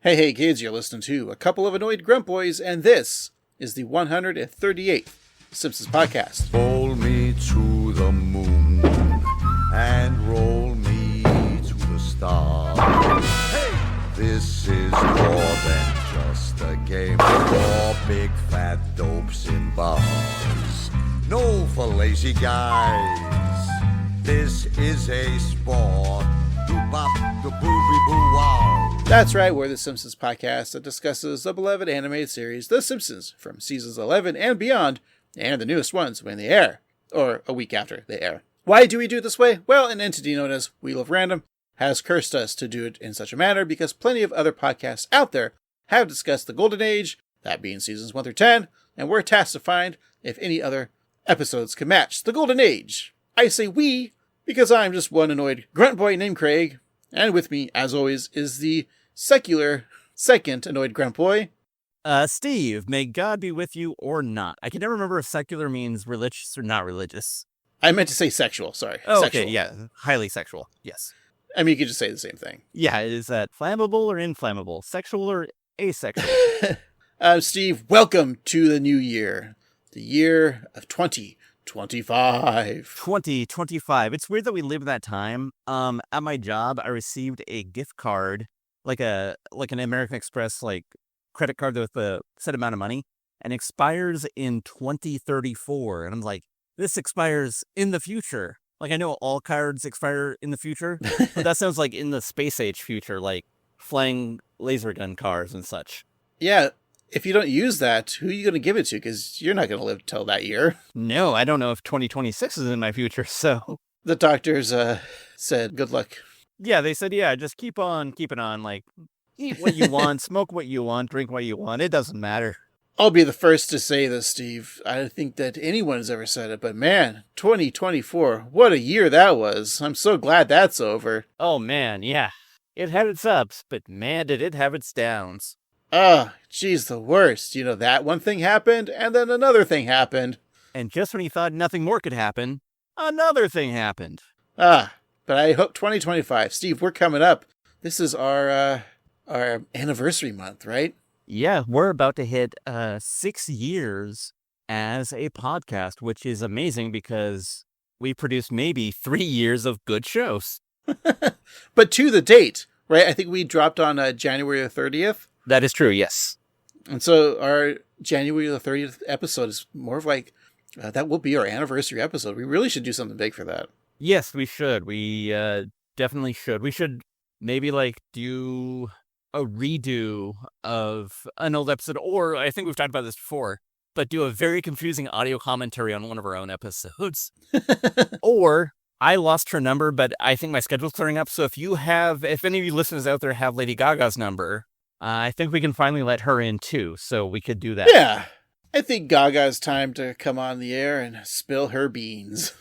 Hey kids, you're listening to A Couple of Annoyed Grunt Boys, and this is the 138th Simpsons podcast. Roll me to the moon and roll me to the stars. Hey! This is more than just a game for big fat dopes in bars. No for lazy guys. This is a sport. Bop, the booby-boo-wow. That's right, we're the Simpsons podcast that discusses the beloved animated series The Simpsons from seasons 11 and beyond, and the newest ones when they air, or a week after they air. Why do we do it this way? Well, an entity known as Wheel of Random has cursed us to do it in such a manner because plenty of other podcasts out there have discussed the Golden Age, that being seasons 1 through 10, and we're tasked to find if any other episodes can match the Golden Age. I say we because I'm just one annoyed grunt boy named Craig, and with me, as always, is the secular second annoyed grunt boy. Steve, may God be with you or not. I can never remember if secular means religious or not religious. I meant to say sexual, sorry. Oh, sexual. okay, yeah. Highly sexual, yes. I mean, you could just say the same thing. Yeah, is that flammable or inflammable? Sexual or asexual? Steve, welcome to the new year. The year of 2025. 2025. It's weird that we live in that time. At my job, I received a gift card, like an American Express credit card with a set amount of money, and expires in 2034. And I'm like, this expires in the future. Like, I know all cards expire in the future, but that sounds like in the space age future, like flying laser gun cars and such. Yeah, if you don't use that, who are you going to give it to? Because you're not going to live till that year. No, I don't know if 2026 is in my future, so... The doctors said, good luck. Yeah, they said, yeah, just keep on keeping on, like, eat what you want, smoke what you want, drink what you want, it doesn't matter. I'll be the first to say this, Steve. I don't think that anyone has ever said it, but man, 2024, what a year that was. I'm so glad that's over. Oh man, yeah. It had its ups, but man, did it have its downs. Geez, the worst. You know, that one thing happened, and then another thing happened. And just when you thought nothing more could happen, another thing happened. But I hope 2025. Steve, we're coming up. This is our anniversary month, right? Yeah, we're about to hit 6 years as a podcast, which is amazing because we produced maybe 3 years of good shows. But to the date, right? I think we dropped on January the 30th. That is true, yes. And so our January the 30th episode is more of like, that will be our anniversary episode. We really should do something big for that. Yes, we should. We definitely should. We should maybe do a redo of an old episode, or I think we've talked about this before, but do a very confusing audio commentary on one of our own episodes. Or I lost her number, but I think my schedule's clearing up. So if any of you listeners out there have Lady Gaga's number, I think we can finally let her in too. So we could do that. Yeah. I think Gaga's time to come on the air and spill her beans.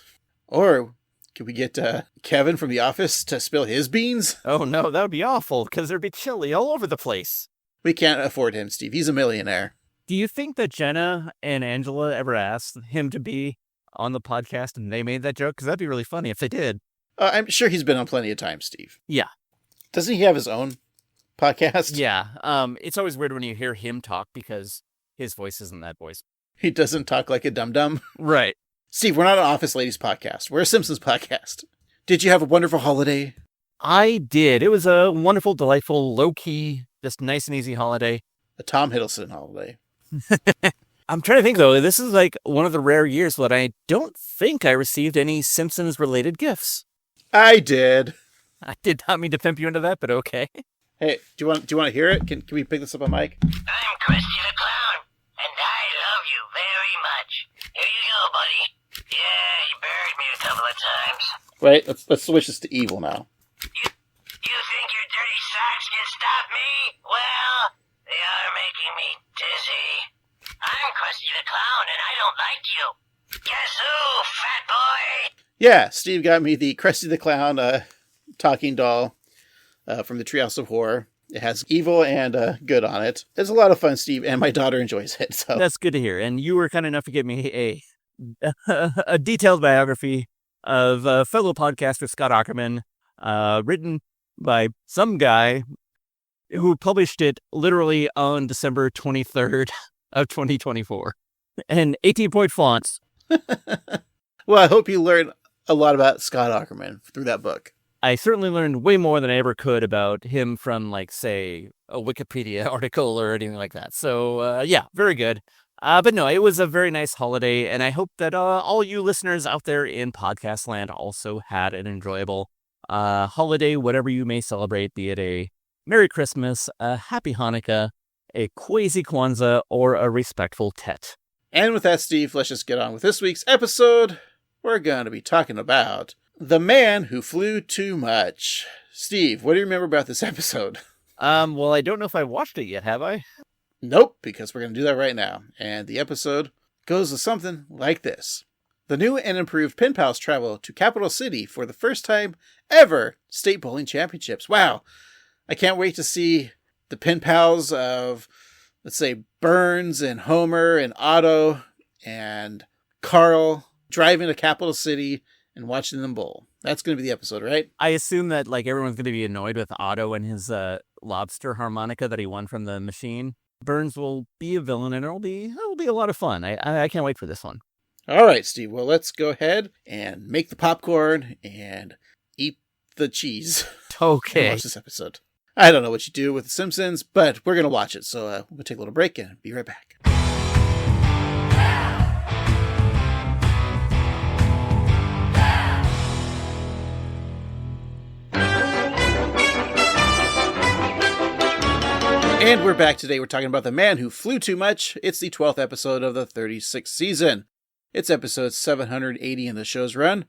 Or can we get Kevin from The Office to spill his beans? Oh no, that would be awful, because there'd be chili all over the place. We can't afford him, Steve. He's a millionaire. Do you think that Jenna and Angela ever asked him to be on the podcast and they made that joke? Because that'd be really funny if they did. I'm sure he's been on plenty of times, Steve. Yeah. Doesn't he have his own podcast? Yeah. It's always weird when you hear him talk because his voice isn't that voice. He doesn't talk like a dum-dum. Right. Steve, we're not an Office Ladies podcast. We're a Simpsons podcast. Did you have a wonderful holiday? I did. It was a wonderful, delightful, low-key, just nice and easy holiday. A Tom Hiddleston holiday. I'm trying to think, though. This is one of the rare years that I don't think I received any Simpsons-related gifts. I did. I did not mean to pimp you into that, but okay. Hey, do you want to hear it? Can we pick this up on mic? I'm Krusty the Clown, and I love you very much. Here you go, buddy. Yeah, you buried me a couple of times. Wait, let's switch this to evil now. You think your dirty socks can stop me? Well, they are making me dizzy. I'm Krusty the Clown, and I don't like you. Guess who, fat boy? Yeah, Steve got me the Krusty the Clown talking doll from the Treehouse of Horror. It has evil and good on it. It's a lot of fun, Steve, and my daughter enjoys it. So that's good to hear. And you were kind enough to give me a detailed biography of fellow podcaster Scott Ackerman, written by some guy who published it literally on December 23rd of 2024. And 18-point fonts. Well, I hope you learned a lot about Scott Aukerman through that book. I certainly learned way more than I ever could about him from, like, say, a Wikipedia article or anything like that. So, yeah, very good. But no, it was a very nice holiday, and I hope that all you listeners out there in podcast land also had an enjoyable holiday, whatever you may celebrate, be it a Merry Christmas, a Happy Hanukkah, a Kwezi Kwanzaa, or a respectful Tet. And with that, Steve, let's just get on with this week's episode. We're going to be talking about The Man Who Flew Too Much. Steve, what do you remember about this episode? Well, I don't know if I watched it yet, have I? Nope, because we're going to do that right now. And the episode goes with something like this. The new and improved Pen Pals travel to Capital City for the first time ever state bowling championships. Wow. I can't wait to see the Pen Pals of, let's say, Burns and Homer and Otto and Carl driving to Capital City and watching them bowl. That's going to be the episode, right? I assume that, like, everyone's going to be annoyed with Otto and his lobster harmonica that he won from the machine. Burns will be a villain, and it'll be a lot of fun. I can't wait for this one. All right, Steve. Well, let's go ahead and make the popcorn and eat the cheese. Okay. And watch this episode. I don't know what you do with The Simpsons, but we're going to watch it. So we'll take a little break and be right back. And we're back today. We're talking about The Man Who Flew Too Much. It's the 12th episode of the 36th season. It's episode 780 in the show's run.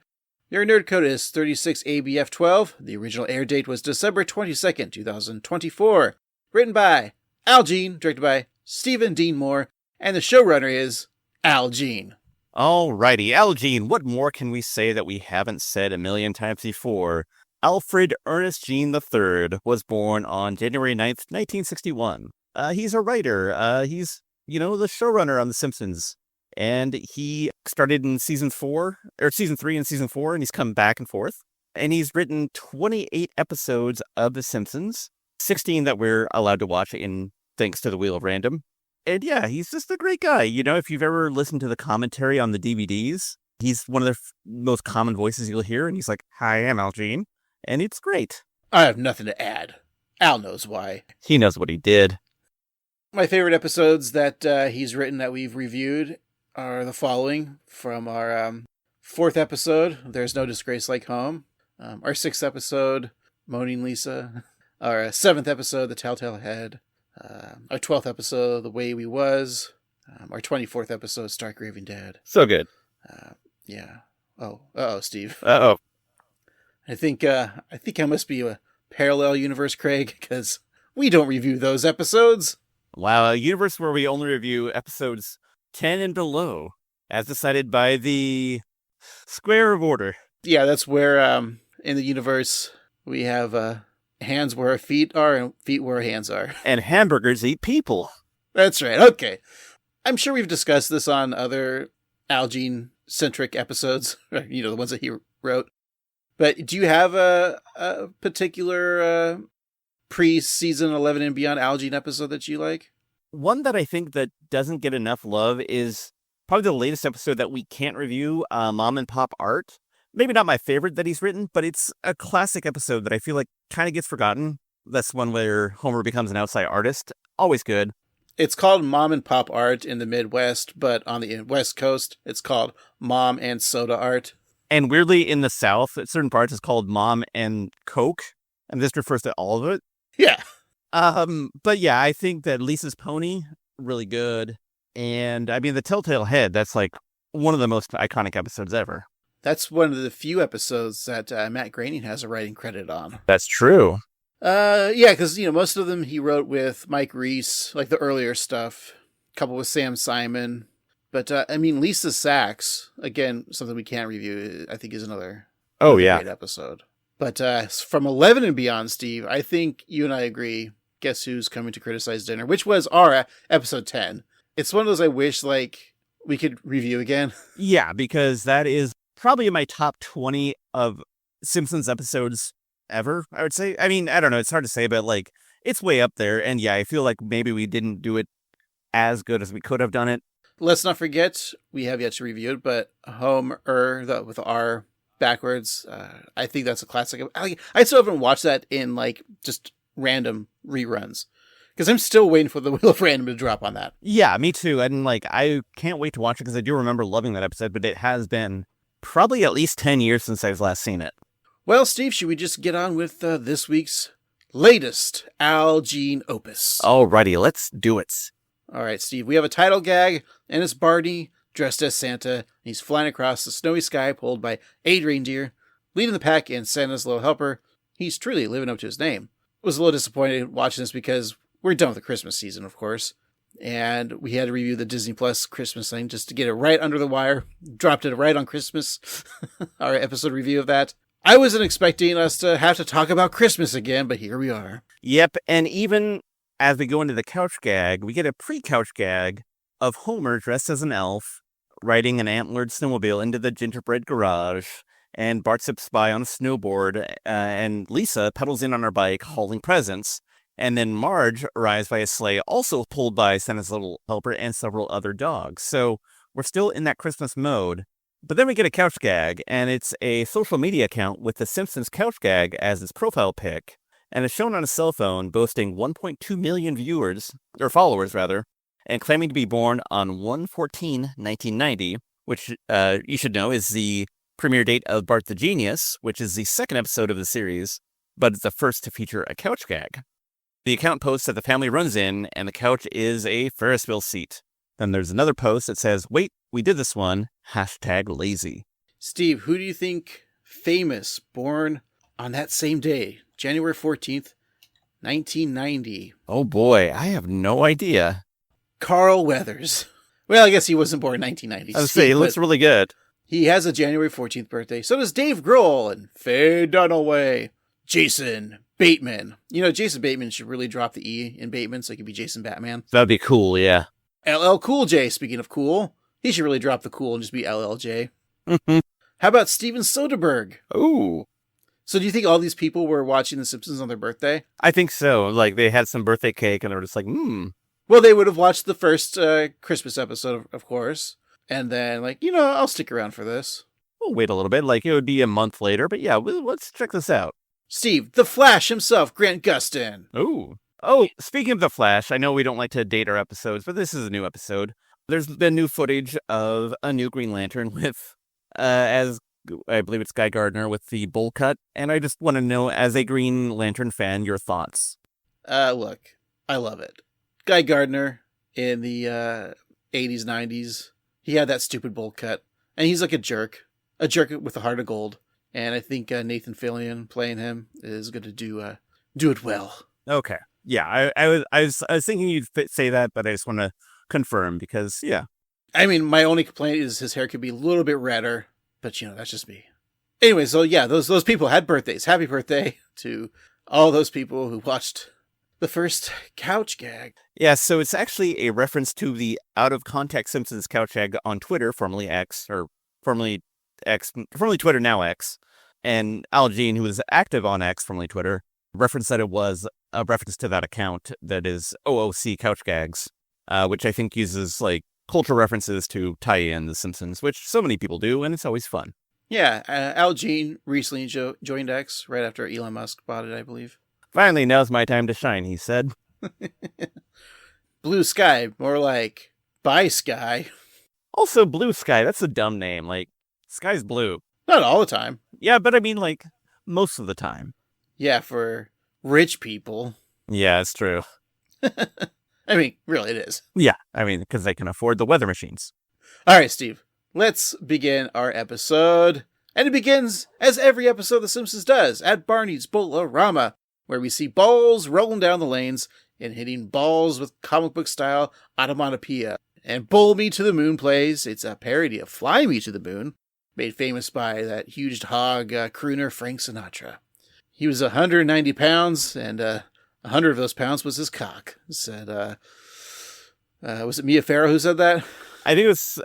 Your nerd code is 36ABF12. The original air date was December 22nd, 2024. Written by Al Jean, directed by Stephen Dean Moore, and the showrunner is Al Jean. Alrighty, Al Jean, what more can we say that we haven't said a million times before? Alfred Ernest Jean III was born on January 9th, 1961. He's a writer. He's, the showrunner on The Simpsons. And he started in season 3 and season 4, and he's come back and forth. And he's written 28 episodes of The Simpsons, 16 that we're allowed to watch thanks to the Wheel of Random. And yeah, he's just a great guy. If you've ever listened to the commentary on the DVDs, he's one of the most common voices you'll hear. And he's like, "Hi, I'm Al Jean." And it's great. I have nothing to add. Al knows why. He knows what he did. My favorite episodes that he's written that we've reviewed are the following. From our 4th episode, There's No Disgrace Like Home. Our 6th episode, Moaning Lisa. Our 7th episode, The Telltale Head. Our 12th episode, The Way We Was. Our 24th episode, Stark Raving Dead. So good. Yeah. Uh-oh, Steve. Uh-oh. I think I must be a parallel universe, Craig, because we don't review those episodes. Wow, a universe where we only review episodes 10 and below, as decided by the Square of Order. Yeah, that's where, in the universe, we have hands where our feet are and feet where our hands are. And hamburgers eat people. That's right, okay. I'm sure we've discussed this on other Al Jean-centric episodes, the ones that he wrote. But do you have a particular pre-season 11 and beyond Al Jean episode that you like? One that I think that doesn't get enough love is probably the latest episode that we can't review, Mom and Pop Art. Maybe not my favorite that he's written, but it's a classic episode that I feel like kind of gets forgotten. That's one where Homer becomes an outside artist. Always good. It's called Mom and Pop Art in the Midwest, but on the West Coast, it's called Mom and Soda Art. And weirdly, in the South, at certain parts, it's called Mom and Coke, and this refers to all of it. Yeah. But yeah, I think that Lisa's Pony, really good. And I mean, the Telltale Head, that's like one of the most iconic episodes ever. That's one of the few episodes that Matt Groening has a writing credit on. That's true. Yeah, because, most of them he wrote with Mike Reese, like the earlier stuff, a couple with Sam Simon. But, Lisa Sachs, again, something we can't review, I think is another great episode. But from 11 and beyond, Steve, I think you and I agree, Guess Who's Coming to Criticize Dinner, which was our episode 10. It's one of those I wish, we could review again. Yeah, because that is probably in my top 20 of Simpsons episodes ever, I would say. I mean, I don't know, it's hard to say, but, it's way up there. And yeah, I feel like maybe we didn't do it as good as we could have done it. Let's not forget, we have yet to review it, but Homer, with R backwards, I think that's a classic. I still haven't watched that in, like, just random reruns. Because I'm still waiting for the Wheel of Random to drop on that. Yeah, me too. And, like, I can't wait to watch it because I do remember loving that episode, but it has been probably at least 10 years since I've last seen it. Well, Steve, should we just get on with this week's latest Al Jean opus? Alrighty, let's do it. All right, Steve, we have a title gag, and it's Barney dressed as Santa, and he's flying across the snowy sky pulled by 8 reindeer, leading the pack in Santa's little helper. He's truly living up to his name. I was a little disappointed watching this because we're done with the Christmas season, of course, and we had to review the Disney Plus Christmas thing just to get it right under the wire. Dropped it right on Christmas, our episode review of that. I wasn't expecting us to have to talk about Christmas again, but here we are. Yep, and even as we go into the couch gag, we get a pre-couch gag of Homer dressed as an elf, riding an antlered snowmobile into the gingerbread garage, and Bart zips by on a snowboard, and Lisa pedals in on her bike, hauling presents, and then Marge arrives by a sleigh, also pulled by Santa's little helper and several other dogs. So we're still in that Christmas mode. But then we get a couch gag, and it's a social media account with the Simpsons couch gag as its profile pic, and it's shown on a cell phone boasting 1.2 million followers, and claiming to be born on 1/14/1990, which you should know is the premiere date of Bart the Genius, which is the second episode of the series, but it's the first to feature a couch gag. The account posts that the family runs in, and the couch is a Ferris wheel seat. Then there's another post that says, "Wait, we did this one, #lazy." Steve, who do you think famous born on that same day, January 14th, 1990? Oh boy, I have no idea. Carl Weathers. Well, I guess he wasn't born in 1990. I was saying, he looks really good. He has a January 14th birthday. So does Dave Grohl and Faye Dunaway. Jason Bateman. You know, Jason Bateman should really drop the E in Bateman so he could be Jason Batman. That'd be cool, yeah. LL Cool J, speaking of cool. He should really drop the cool and just be LLJ. How about Steven Soderbergh? Ooh. So do you think all these people were watching The Simpsons on their birthday? I think so. Like, they had some birthday cake and they were just like, Well, they would have watched the first Christmas episode, of course. And then, like, I'll stick around for this. We'll wait a little bit. Like, it would be a month later. But yeah, let's check this out. Steve, the Flash himself, Grant Gustin. Ooh. Oh, speaking of The Flash, I know we don't like to date our episodes, but this is a new episode. There's been new footage of a new Green Lantern with, as I believe it's Guy Gardner with the bowl cut. And I just want to know, as a Green Lantern fan, your thoughts. Look, I love it. Guy Gardner in the 80s, 90s, he had that stupid bowl cut. And he's like a jerk with a heart of gold. And I think Nathan Fillion playing him is going to do it well. Okay. Yeah, I was thinking you'd say that, but I just want to confirm because, yeah. I mean, my only complaint is his hair could be a little bit redder, but that's just me. Anyway, so yeah, those people had birthdays. Happy birthday to all those people who watched the first couch gag. Yeah, so it's actually a reference to the out of context Simpsons couch gag on Twitter, formerly X, or formerly Twitter, now X. And Al Jean, who was active on X, formerly Twitter, referenced that it was a reference to that account that is OOC Couch Gags, which I think uses like cultural references to tie in The Simpsons, which so many people do, and it's always fun. Yeah, Al Jean recently joined X right after Elon Musk bought it, I believe. Finally, now's my time to shine, he said. Blue Sky, more like Bye Sky. Also, Blue Sky, that's a dumb name. Like, sky's blue. Not all the time. Yeah, but I mean, like, most of the time. Yeah, for rich people. Yeah, it's true. I mean, really, it is. Yeah, I mean, because they can afford the weather machines. All right, Steve, let's begin our episode. And it begins, as every episode of The Simpsons does, at Barney's Bowl-O-Rama, where we see balls rolling down the lanes and hitting balls with comic book style automatopoeia. And Bowl Me to the Moon plays. It's a parody of Fly Me to the Moon, made famous by that huge hog crooner Frank Sinatra. He was 190 pounds, and 100 of those pounds was his cock. Said, was it Mia Farrow who said that? I think it was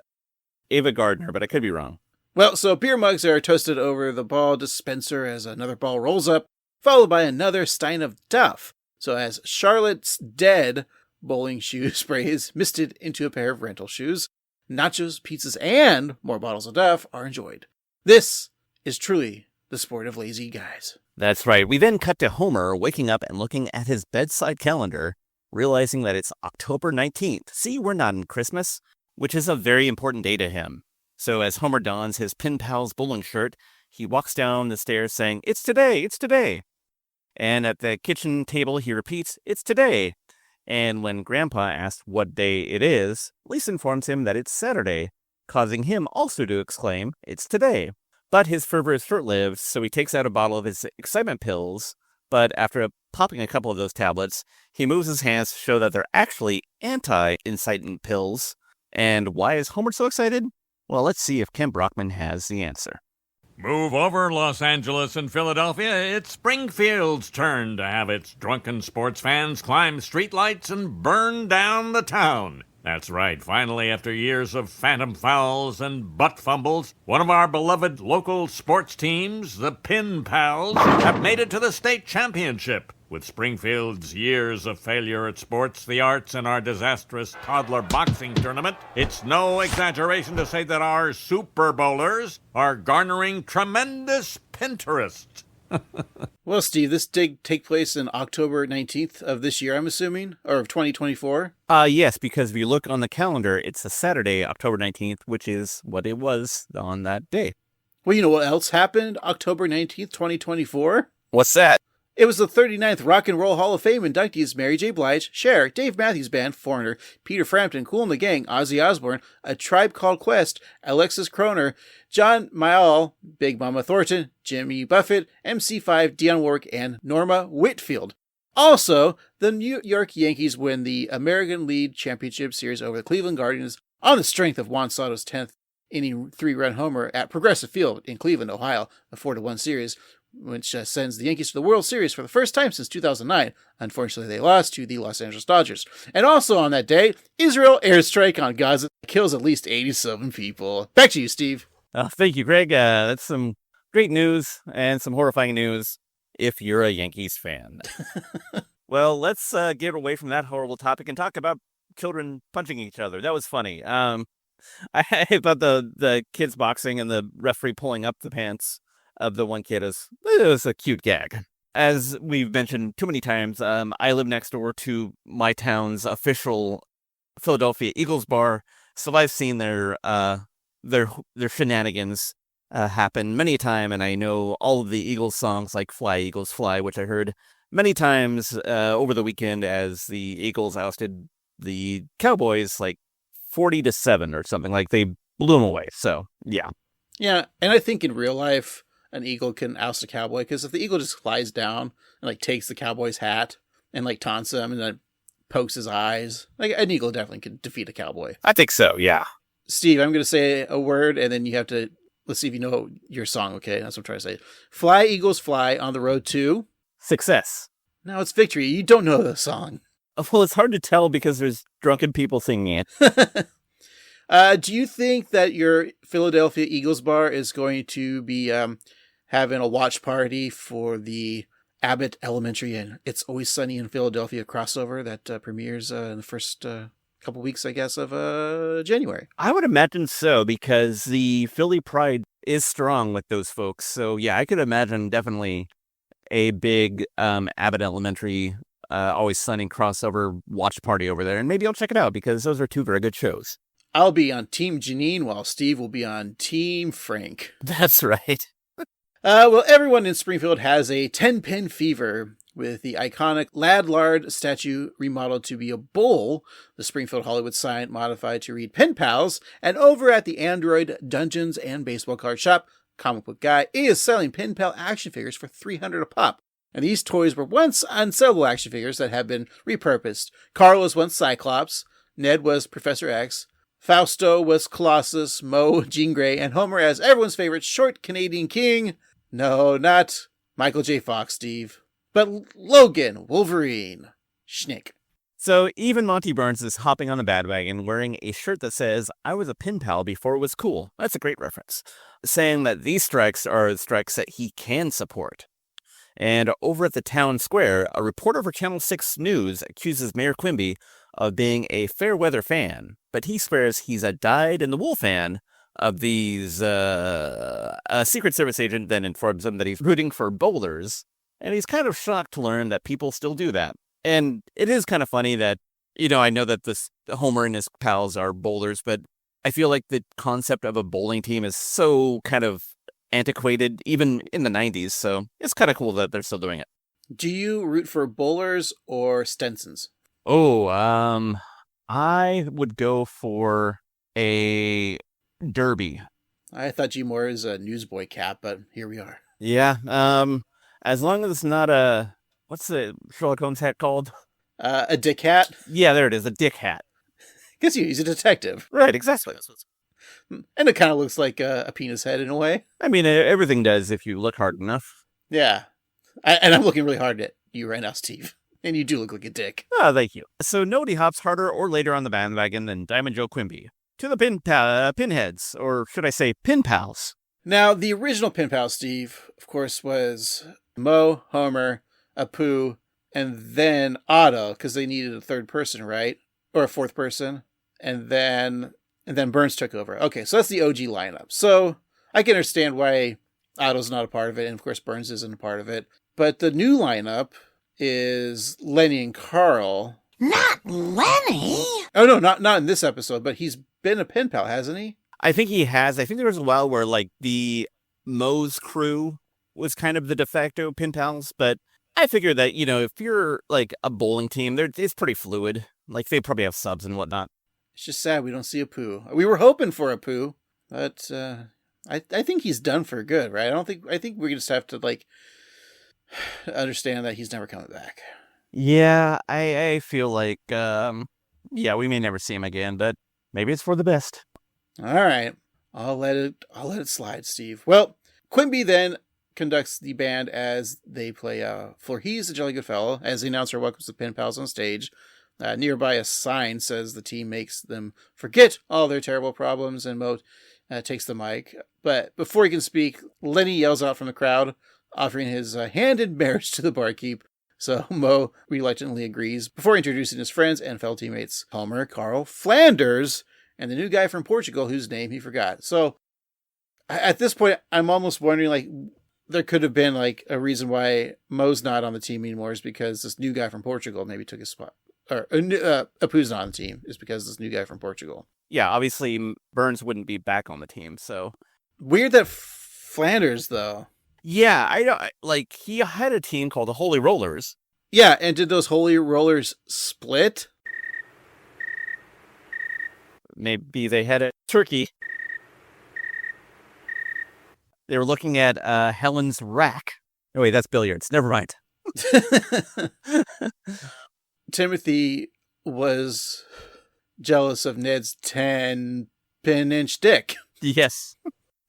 Ava Gardner, but I could be wrong. Well, so beer mugs are toasted over the ball dispenser as another ball rolls up, followed by another stein of Duff. So as Charlotte's dead bowling shoe sprays misted into a pair of rental shoes, nachos, pizzas, and more bottles of Duff are enjoyed. This is truly the sport of lazy guys. That's right. We then cut to Homer waking up and looking at his bedside calendar, realizing that it's October 19th. See, we're not in Christmas, which is a very important day to him. So as Homer dons his Pen Pals bowling shirt, he walks down the stairs saying, "It's today, it's today." And at the kitchen table, he repeats, "It's today." And when Grandpa asks what day it is, Lisa informs him that it's Saturday, causing him also to exclaim, "It's today." But his fervor is short-lived, so he takes out a bottle of his excitement pills, but after popping a couple of those tablets, he moves his hands to show that they're actually anti-incitement pills. And why is Homer so excited? Well, let's see if Ken Brockman has the answer. Move over, Los Angeles and Philadelphia. It's Springfield's turn to have its drunken sports fans climb streetlights and burn down the town. That's right. Finally, after years of phantom fouls and butt fumbles, one of our beloved local sports teams, the Pen Pals, have made it to the state championship. With Springfield's years of failure at sports, the arts, and our disastrous toddler boxing tournament, it's no exaggeration to say that our Super Bowlers are garnering tremendous Pinterest. Well, Steve, this did take place on October 19th of this year, I'm assuming, or of 2024. Yes, because if you look on the calendar, it's a Saturday, October 19th, which is what it was on that day. Well, you know what else happened October 19th, 2024? What's that? It was the 39th Rock and Roll Hall of Fame inductees Mary J. Blige, Cher, Dave Matthews Band, Foreigner, Peter Frampton, Kool and the Gang, Ozzy Osbourne, A Tribe Called Quest, Alexis Kroner, John Mayall, Big Mama Thornton, Jimmy Buffett, MC5, Dionne Warwick, and Norma Whitfield. Also, the New York Yankees win the American League Championship Series over the Cleveland Guardians on the strength of Juan Soto's 10th inning 3-run homer at Progressive Field in Cleveland, Ohio, a 4-1 series, which sends the Yankees to the World Series for the first time since 2009. Unfortunately, they lost to the Los Angeles Dodgers. And also on that day, Israel airstrike on Gaza kills at least 87 people. Back to you, Steve. Thank you, Greg. That's some great news and some horrifying news if you're a Yankees fan. Well, let's get away from that horrible topic and talk about children punching each other. That was funny. I thought the kids boxing and the referee pulling up the pants of the one kid it was a cute gag. As we've mentioned too many times, I live next door to my town's official Philadelphia Eagles bar, so I've seen their shenanigans happen many a time, and I know all of the Eagles songs like "Fly Eagles Fly," which I heard many times over the weekend as the Eagles ousted the Cowboys like 40-7 or something. Like they blew them away. So yeah, and I think in real life, an eagle can oust a cowboy, because if the eagle just flies down and like takes the cowboy's hat and like taunts him and then pokes his eyes, like an eagle definitely can defeat a cowboy. I think so. Yeah. Steve, I'm going to say a word and then you have to, let's see if you know your song. Okay. That's what I'm trying to say. Fly, Eagles, fly on the road to Success. No, it's victory. You don't know the song. Well, it's hard to tell because there's drunken people singing it. Do you think that your Philadelphia Eagles bar is going to be having a watch party for the Abbott Elementary and It's Always Sunny in Philadelphia crossover that premieres in the first couple weeks, I guess, of January? I would imagine so, because the Philly pride is strong with those folks. So yeah, I could imagine definitely a big Abbott Elementary Always Sunny crossover watch party over there. And maybe I'll check it out because those are two very good shows. I'll be on Team Janine while Steve will be on Team Frank. That's right. Well, everyone in Springfield has a 10-pin fever, with the iconic Lad Lard statue remodeled to be a bull, the Springfield Hollywood sign modified to read Pen Pals, and over at the Android Dungeons and Baseball Card Shop, Comic Book Guy is selling Pen Pal action figures for $300 a pop. And these toys were once unsellable action figures that have been repurposed. Carl was once Cyclops, Ned was Professor X, Fausto was Colossus, Moe, Jean Grey, and Homer as everyone's favorite short Canadian king. No, not Michael J. Fox, Steve, but Logan Wolverine Schnick. So even Monty Burns is hopping on the bandwagon wearing a shirt that says, "I was a pen pal before it was cool." That's a great reference. Saying that these strikes are strikes that he can support. And over at the town square, a reporter for Channel 6 News accuses Mayor Quimby of being a fair weather fan, but he swears he's a dyed-in-the-wool fan of these, a Secret Service agent then informs him that he's rooting for bowlers, and he's kind of shocked to learn that people still do that. And it is kind of funny that, I know that Homer and his pals are bowlers, but I feel like the concept of a bowling team is so kind of antiquated, even in the 90s, so it's kind of cool that they're still doing it. Do you root for bowlers or Stensons? Oh, I would go for a derby. I thought G. Moore is a newsboy cap, but here we are. Yeah, as long as it's not what's the Sherlock Holmes hat called? A dick hat? Yeah, there it is, a dick hat. Because he's a detective. Right, exactly. And it kind of looks like a penis head in a way. I mean, everything does if you look hard enough. Yeah. And I'm looking really hard at you right now, Steve. And you do look like a dick. Oh, thank you. So nobody hops harder or later on the bandwagon than Diamond Joe Quimby. To the pinheads, or should I say pin pals. Now, the original pin pal, Steve, of course, was Moe, Homer, Apu, and then Otto, because they needed a third person, right? Or a fourth person. And then Burns took over. Okay, so that's the OG lineup. So I can understand why Otto's not a part of it, and of course Burns isn't a part of it. But the new lineup is Lenny and Carl. Not Lenny! Oh no, not in this episode, but he's been a pen pal, hasn't he? I think he has. I think there was a while where like the Moe's crew was kind of the de facto pin pals, but I figure that, if you're like a bowling team, it's pretty fluid. Like they probably have subs and whatnot. It's just sad we don't see Apu. We were hoping for Apu, but I think he's done for good, right? I think we just have to like understand that he's never coming back. Yeah, I feel like we may never see him again, but maybe it's for the best. All right. I'll let it slide, Steve. Well, Quimby then conducts the band as they play Voorhees the Jolly Good Fellow, as the announcer welcomes the pen pals on stage. Nearby, a sign says the team makes them forget all their terrible problems, and Moe takes the mic. But before he can speak, Lenny yells out from the crowd, offering his hand in marriage to the barkeep. So Moe reluctantly agrees before introducing his friends and fellow teammates, Homer, Carl, Flanders, and the new guy from Portugal whose name he forgot. So at this point, I'm almost wondering, like, there could have been like a reason why Moe's not on the team anymore is because this new guy from Portugal maybe took his spot. Or Apu's not on the team is because this new guy from Portugal. Yeah, obviously Burns wouldn't be back on the team, so. Weird that Flanders, though. Yeah, I know. Like, he had a team called the Holy Rollers. Yeah, and did those Holy Rollers split? Maybe they had a turkey. They were looking at Helen's rack. Oh, wait, that's billiards. Never mind. Timothy was jealous of Ned's 10-pin-inch dick. Yes.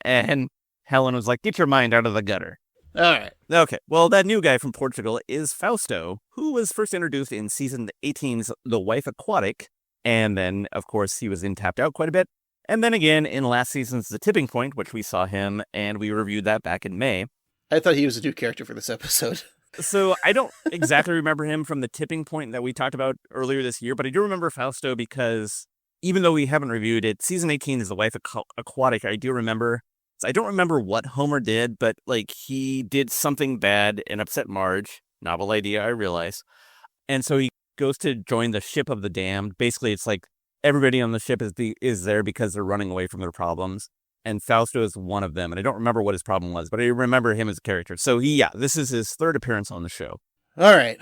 And Helen was like, get your mind out of the gutter. All right. Okay, well, that new guy from Portugal is Fausto, who was first introduced in season 18's The Wife Aquatic, and then, of course, he was in Tapped Out quite a bit, and then again in last season's The Tipping Point, which we saw him, and we reviewed that back in May. I thought he was a new character for this episode. So I don't exactly remember him from The Tipping Point that we talked about earlier this year, but I do remember Fausto because even though we haven't reviewed it, season 18 is The Wife Aquatic, I do remember. So I don't remember what Homer did, but like he did something bad and upset Marge. Novel idea, I realize. And so he goes to join the ship of the damned. Basically, it's like everybody on the ship is there because they're running away from their problems. And Fausto is one of them. And I don't remember what his problem was, but I remember him as a character. So this is his third appearance on the show. All right.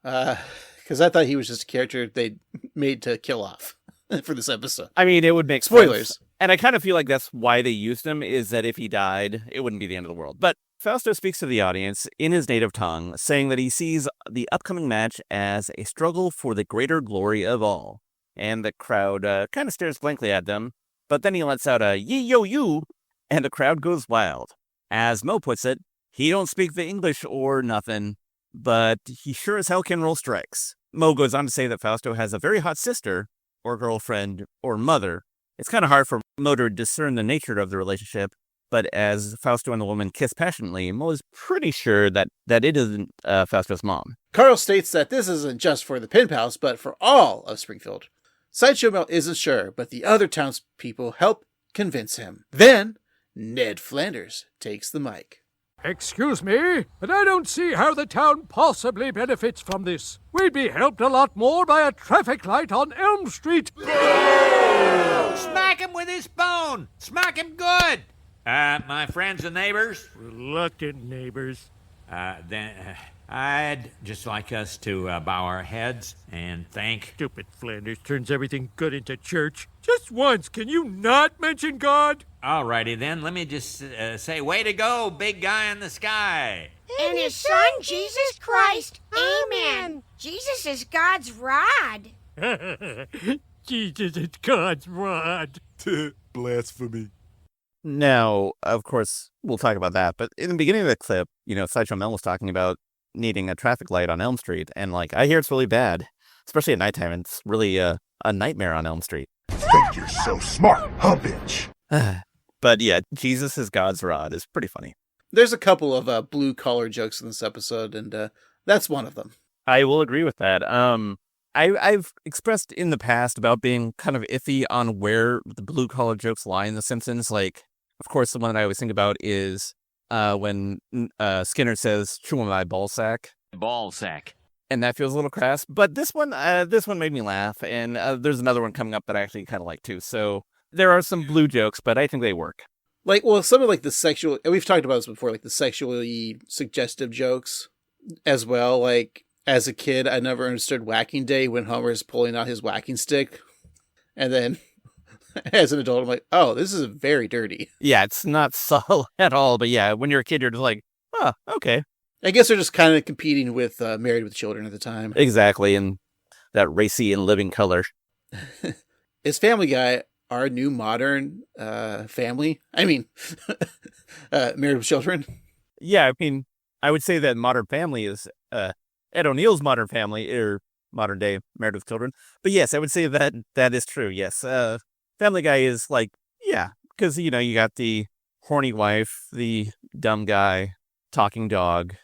Because I thought he was just a character they made to kill off for this episode. I mean, it would make spoilers. Sense. And I kind of feel like that's why they used him, is that if he died, it wouldn't be the end of the world. But Fausto speaks to the audience in his native tongue, saying that he sees the upcoming match as a struggle for the greater glory of all. And the crowd kind of stares blankly at them. But then he lets out a yee-yo-you, and the crowd goes wild. As Moe puts it, he don't speak the English or nothing, but he sure as hell can roll strikes. Moe goes on to say that Fausto has a very hot sister, or girlfriend, or mother. It's kind of hard for Moe to discern the nature of the relationship, But as Fausto and the woman kiss passionately, Mo is pretty sure that it isn't Fausto's mom. Carl states that this isn't just for the Pen Pals, but for all of Springfield. Sideshow Mel isn't sure, but the other townspeople help convince him. Then, Ned Flanders takes the mic. Excuse me, but I don't see how the town possibly benefits from this. We'd be helped a lot more by a traffic light on Elm Street. Smack him with his bone! Smack him good! My friends and neighbors? Reluctant neighbors. Then I'd just like us to bow our heads and thank... Stupid Flanders turns everything good into church. Just once, can you not mention God? Alrighty then, let me just say, way to go, big guy in the sky! And his son, Jesus Christ. Amen. Jesus is God's rod. Jesus is God's rod. Blasphemy. Now, of course, we'll talk about that, but in the beginning of the clip, Sideshow Mel was talking about needing a traffic light on Elm Street, and, I hear it's really bad, especially at nighttime, and it's really a nightmare on Elm Street. Think you're so smart, huh, bitch? But yeah, Jesus is God's rod is pretty funny. There's a couple of blue-collar jokes in this episode, and that's one of them. I will agree with that. I've expressed in the past about being kind of iffy on where the blue-collar jokes lie in The Simpsons. Of course, the one that I always think about is when Skinner says, "Chew on my ball sack." Ball sack. And that feels a little crass. But this one made me laugh, and there's another one coming up that I actually kind of like too. So there are some blue jokes, but I think they work. Some of the sexual, and we've talked about this before, the sexually suggestive jokes as well. As a kid, I never understood Whacking Day when Homer's pulling out his whacking stick. And then as an adult, I'm like, oh, this is very dirty. Yeah, it's not subtle at all. But yeah, when you're a kid, you're just like, oh, okay. I guess they're just kind of competing with Married with Children at the time. Exactly, and that racy and living color. Is Family Guy our new modern family? I mean, Married with Children? Yeah, I would say that Modern Family is Ed O'Neill's Modern Family, or modern day Married with Children. But yes, I would say that is true, yes. Family Guy is because, you got the horny wife, the dumb guy, talking dog.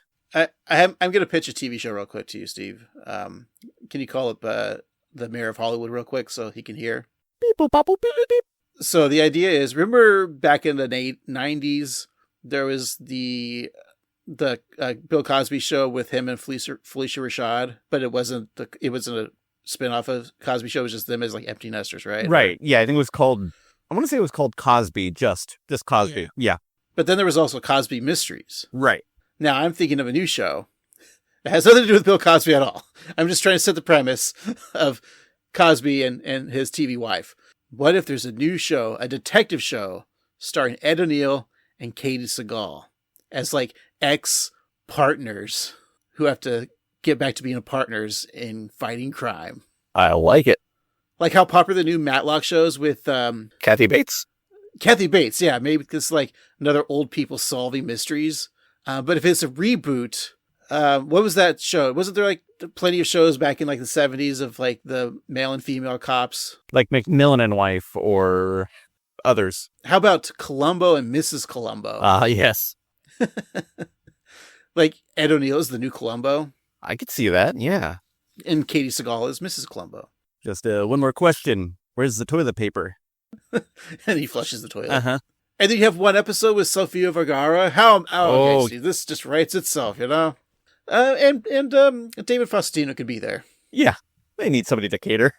I'm going to pitch a TV show real quick to you, Steve. Can you call up the mayor of Hollywood real quick so he can hear? Beep, boop, bop, boop, beep, beep, beep. So the idea is, remember back in the 90s, there was the Bill Cosby show with him and Felicia Rashad, but it wasn't a spin-off of Cosby show. It was just them as empty nesters, right? Right. Yeah, I think it was called, I want to say it was called Cosby, just Cosby. Yeah. But then there was also Cosby Mysteries. Right. Now I'm thinking of a new show. It has nothing to do with Bill Cosby at all. I'm just trying to set the premise of Cosby and his TV wife. What if there's a new show, a detective show, starring Ed O'Neill and Katie Sagal as ex-partners who have to get back to being partners in fighting crime? I like it. Like how popular the new Matlock shows with Kathy Bates? Kathy Bates, yeah. Maybe it's another old people solving mysteries. But if it's a reboot, what was that show? Wasn't there plenty of shows back in the 70s of the male and female cops? Like McMillan and Wife or others. How about Columbo and Mrs. Columbo? Yes. Ed O'Neill is the new Columbo. I could see that, yeah. And Katie Sagal is Mrs. Columbo. Just one more question. Where's the toilet paper? And he flushes the toilet. Uh-huh. And then you have one episode with Sofia Vergara. Okay, Steve, this just writes itself, And David Faustino could be there. Yeah, they need somebody to cater.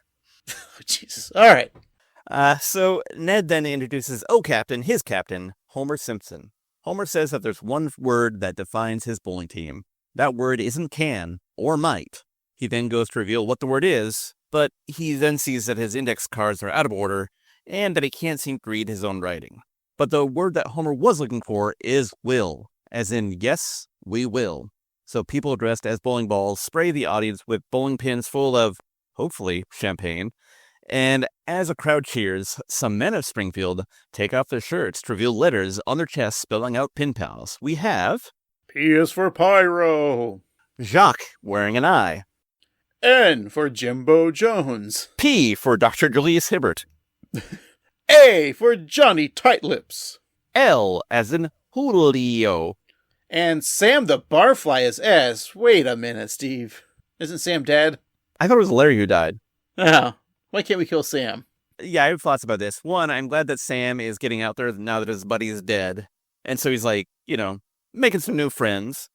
Oh, Jesus. All right. So Ned then introduces Captain, his captain, Homer Simpson. Homer says that there's one word that defines his bowling team. That word isn't can or might. He then goes to reveal what the word is, but he then sees that his index cards are out of order and that he can't seem to read his own writing. But the word that Homer was looking for is will, as in, yes, we will. So people dressed as bowling balls spray the audience with bowling pins full of, hopefully, champagne. And as a crowd cheers, some men of Springfield take off their shirts to reveal letters on their chests spelling out pin pals. We have... P is for Pyro. Jacques, wearing an eye. N for Jimbo Jones. P for Dr. Julius Hibbert. A for Johnny Tightlips. L as in Julio. And Sam the Barfly is S. Wait a minute, Steve. Isn't Sam dead? I thought it was Larry who died. Oh, why can't we kill Sam? Yeah, I have thoughts about this. One, I'm glad that Sam is getting out there now that his buddy is dead. And so he's like, making some new friends.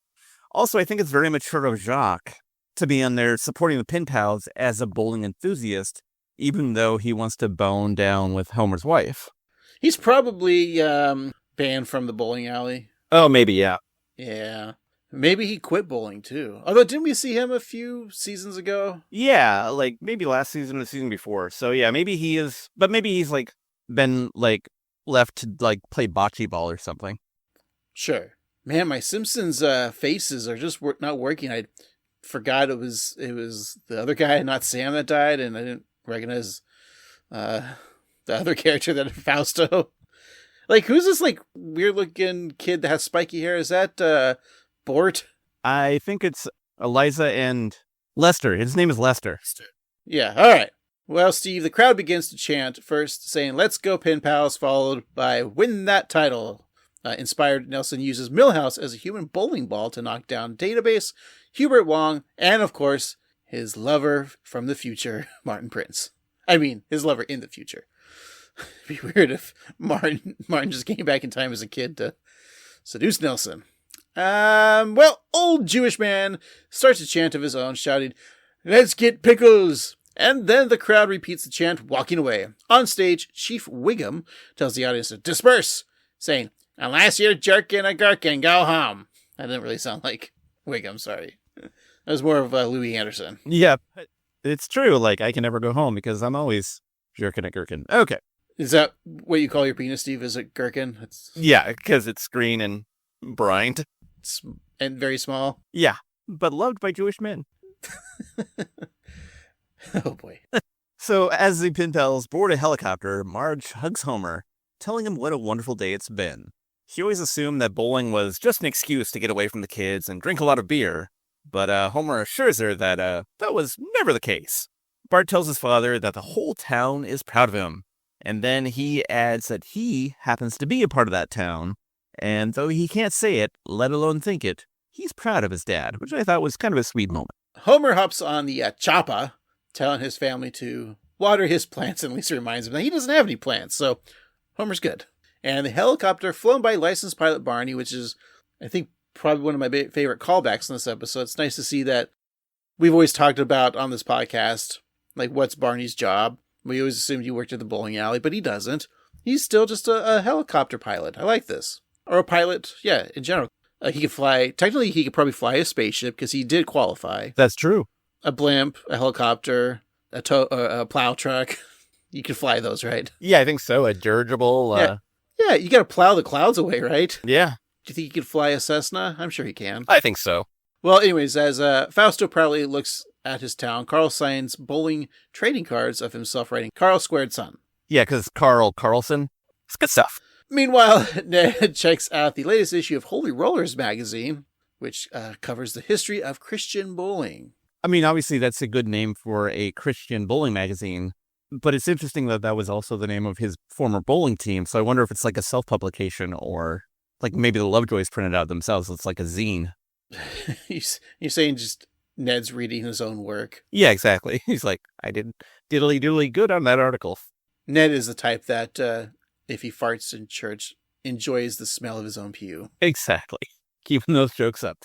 Also, I think it's very mature of Jacques to be on there supporting the pen pals as a bowling enthusiast, even though he wants to bone down with Homer's wife. He's probably banned from the bowling alley. Oh, maybe, yeah. Yeah. Maybe he quit bowling, too. Although, didn't we see him a few seasons ago? Yeah, like, maybe last season or the season before. So, yeah, maybe he is... But maybe he's, like, been, like, left to, like, play bocce ball or something. Sure. Man, my Simpsons faces are just not working. I forgot it was the other guy, not Sam, that died, and I didn't recognize the other character, that Fausto. Like, who's this, like, weird-looking kid that has spiky hair? Is that, Bort? I think it's Eliza and Lester. His name is Lester. Yeah, all right. Well, Steve, the crowd begins to chant, first saying, "Let's go, Pen Pals," followed by "Win that title." Inspired, Nelson uses Milhouse as a human bowling ball to knock down Database, Hubert Wong, and, of course, his lover from the future, Martin Prince. I mean, his lover in the future. It'd be weird if Martin just came back in time as a kid to seduce Nelson. Well, old Jewish man starts a chant of his own, shouting, "Let's get pickles!" And then the crowd repeats the chant, walking away. On stage, Chief Wiggum tells the audience to disperse, saying, "Unless you're jerking a gherkin, go home." That didn't really sound like Wiggum, sorry. That was more of Louis Anderson. Yeah, it's true. Like, I can never go home because I'm always jerking a gherkin. Okay. Is that what you call your penis, Steve? Is it gherkin? Yeah, because it's green and brined. And very small? Yeah, but loved by Jewish men. Oh, boy. So, as the pen pals board a helicopter, Marge hugs Homer, telling him what a wonderful day it's been. She always assumed that bowling was just an excuse to get away from the kids and drink a lot of beer, but Homer assures her that that was never the case. Bart tells his father that the whole town is proud of him, and then he adds that he happens to be a part of that town, and though he can't say it, let alone think it, he's proud of his dad, which I thought was kind of a sweet moment. Homer hops on the choppa, telling his family to water his plants, and Lisa reminds him that he doesn't have any plants, so Homer's good. And the helicopter flown by licensed pilot Barney, which is, I think, probably one of my favorite callbacks in this episode. It's nice to see that we've always talked about on this podcast, like, what's Barney's job? We always assumed he worked at the bowling alley, but he doesn't. He's still just a helicopter pilot. I like this. Or a pilot, yeah, in general. He could fly, technically he could probably fly a spaceship because he did qualify. That's true. A blimp, a helicopter, a plow truck. You could fly those, right? Yeah, I think so. A dirigible. Yeah, you got to plow the clouds away, right? Yeah. Do you think he could fly a Cessna? I'm sure he can. I think so. Well, anyways, as Fausto proudly looks at his town, Carl signs bowling trading cards of himself writing Carl Squared Son. Yeah, because Carl Carlson. It's good stuff. Meanwhile, Ned checks out the latest issue of Holy Rollers magazine, which covers the history of Christian bowling. I mean, obviously, that's a good name for a Christian bowling magazine, but it's interesting that that was also the name of his former bowling team, so I wonder if it's like a self-publication or like maybe the Lovejoys printed out themselves. It's like a zine. You're saying just Ned's reading his own work? Yeah, exactly. He's like, I did diddly-doodly good on that article. Ned is the type that, if he farts in church, enjoys the smell of his own pew. Exactly. Keeping those jokes up.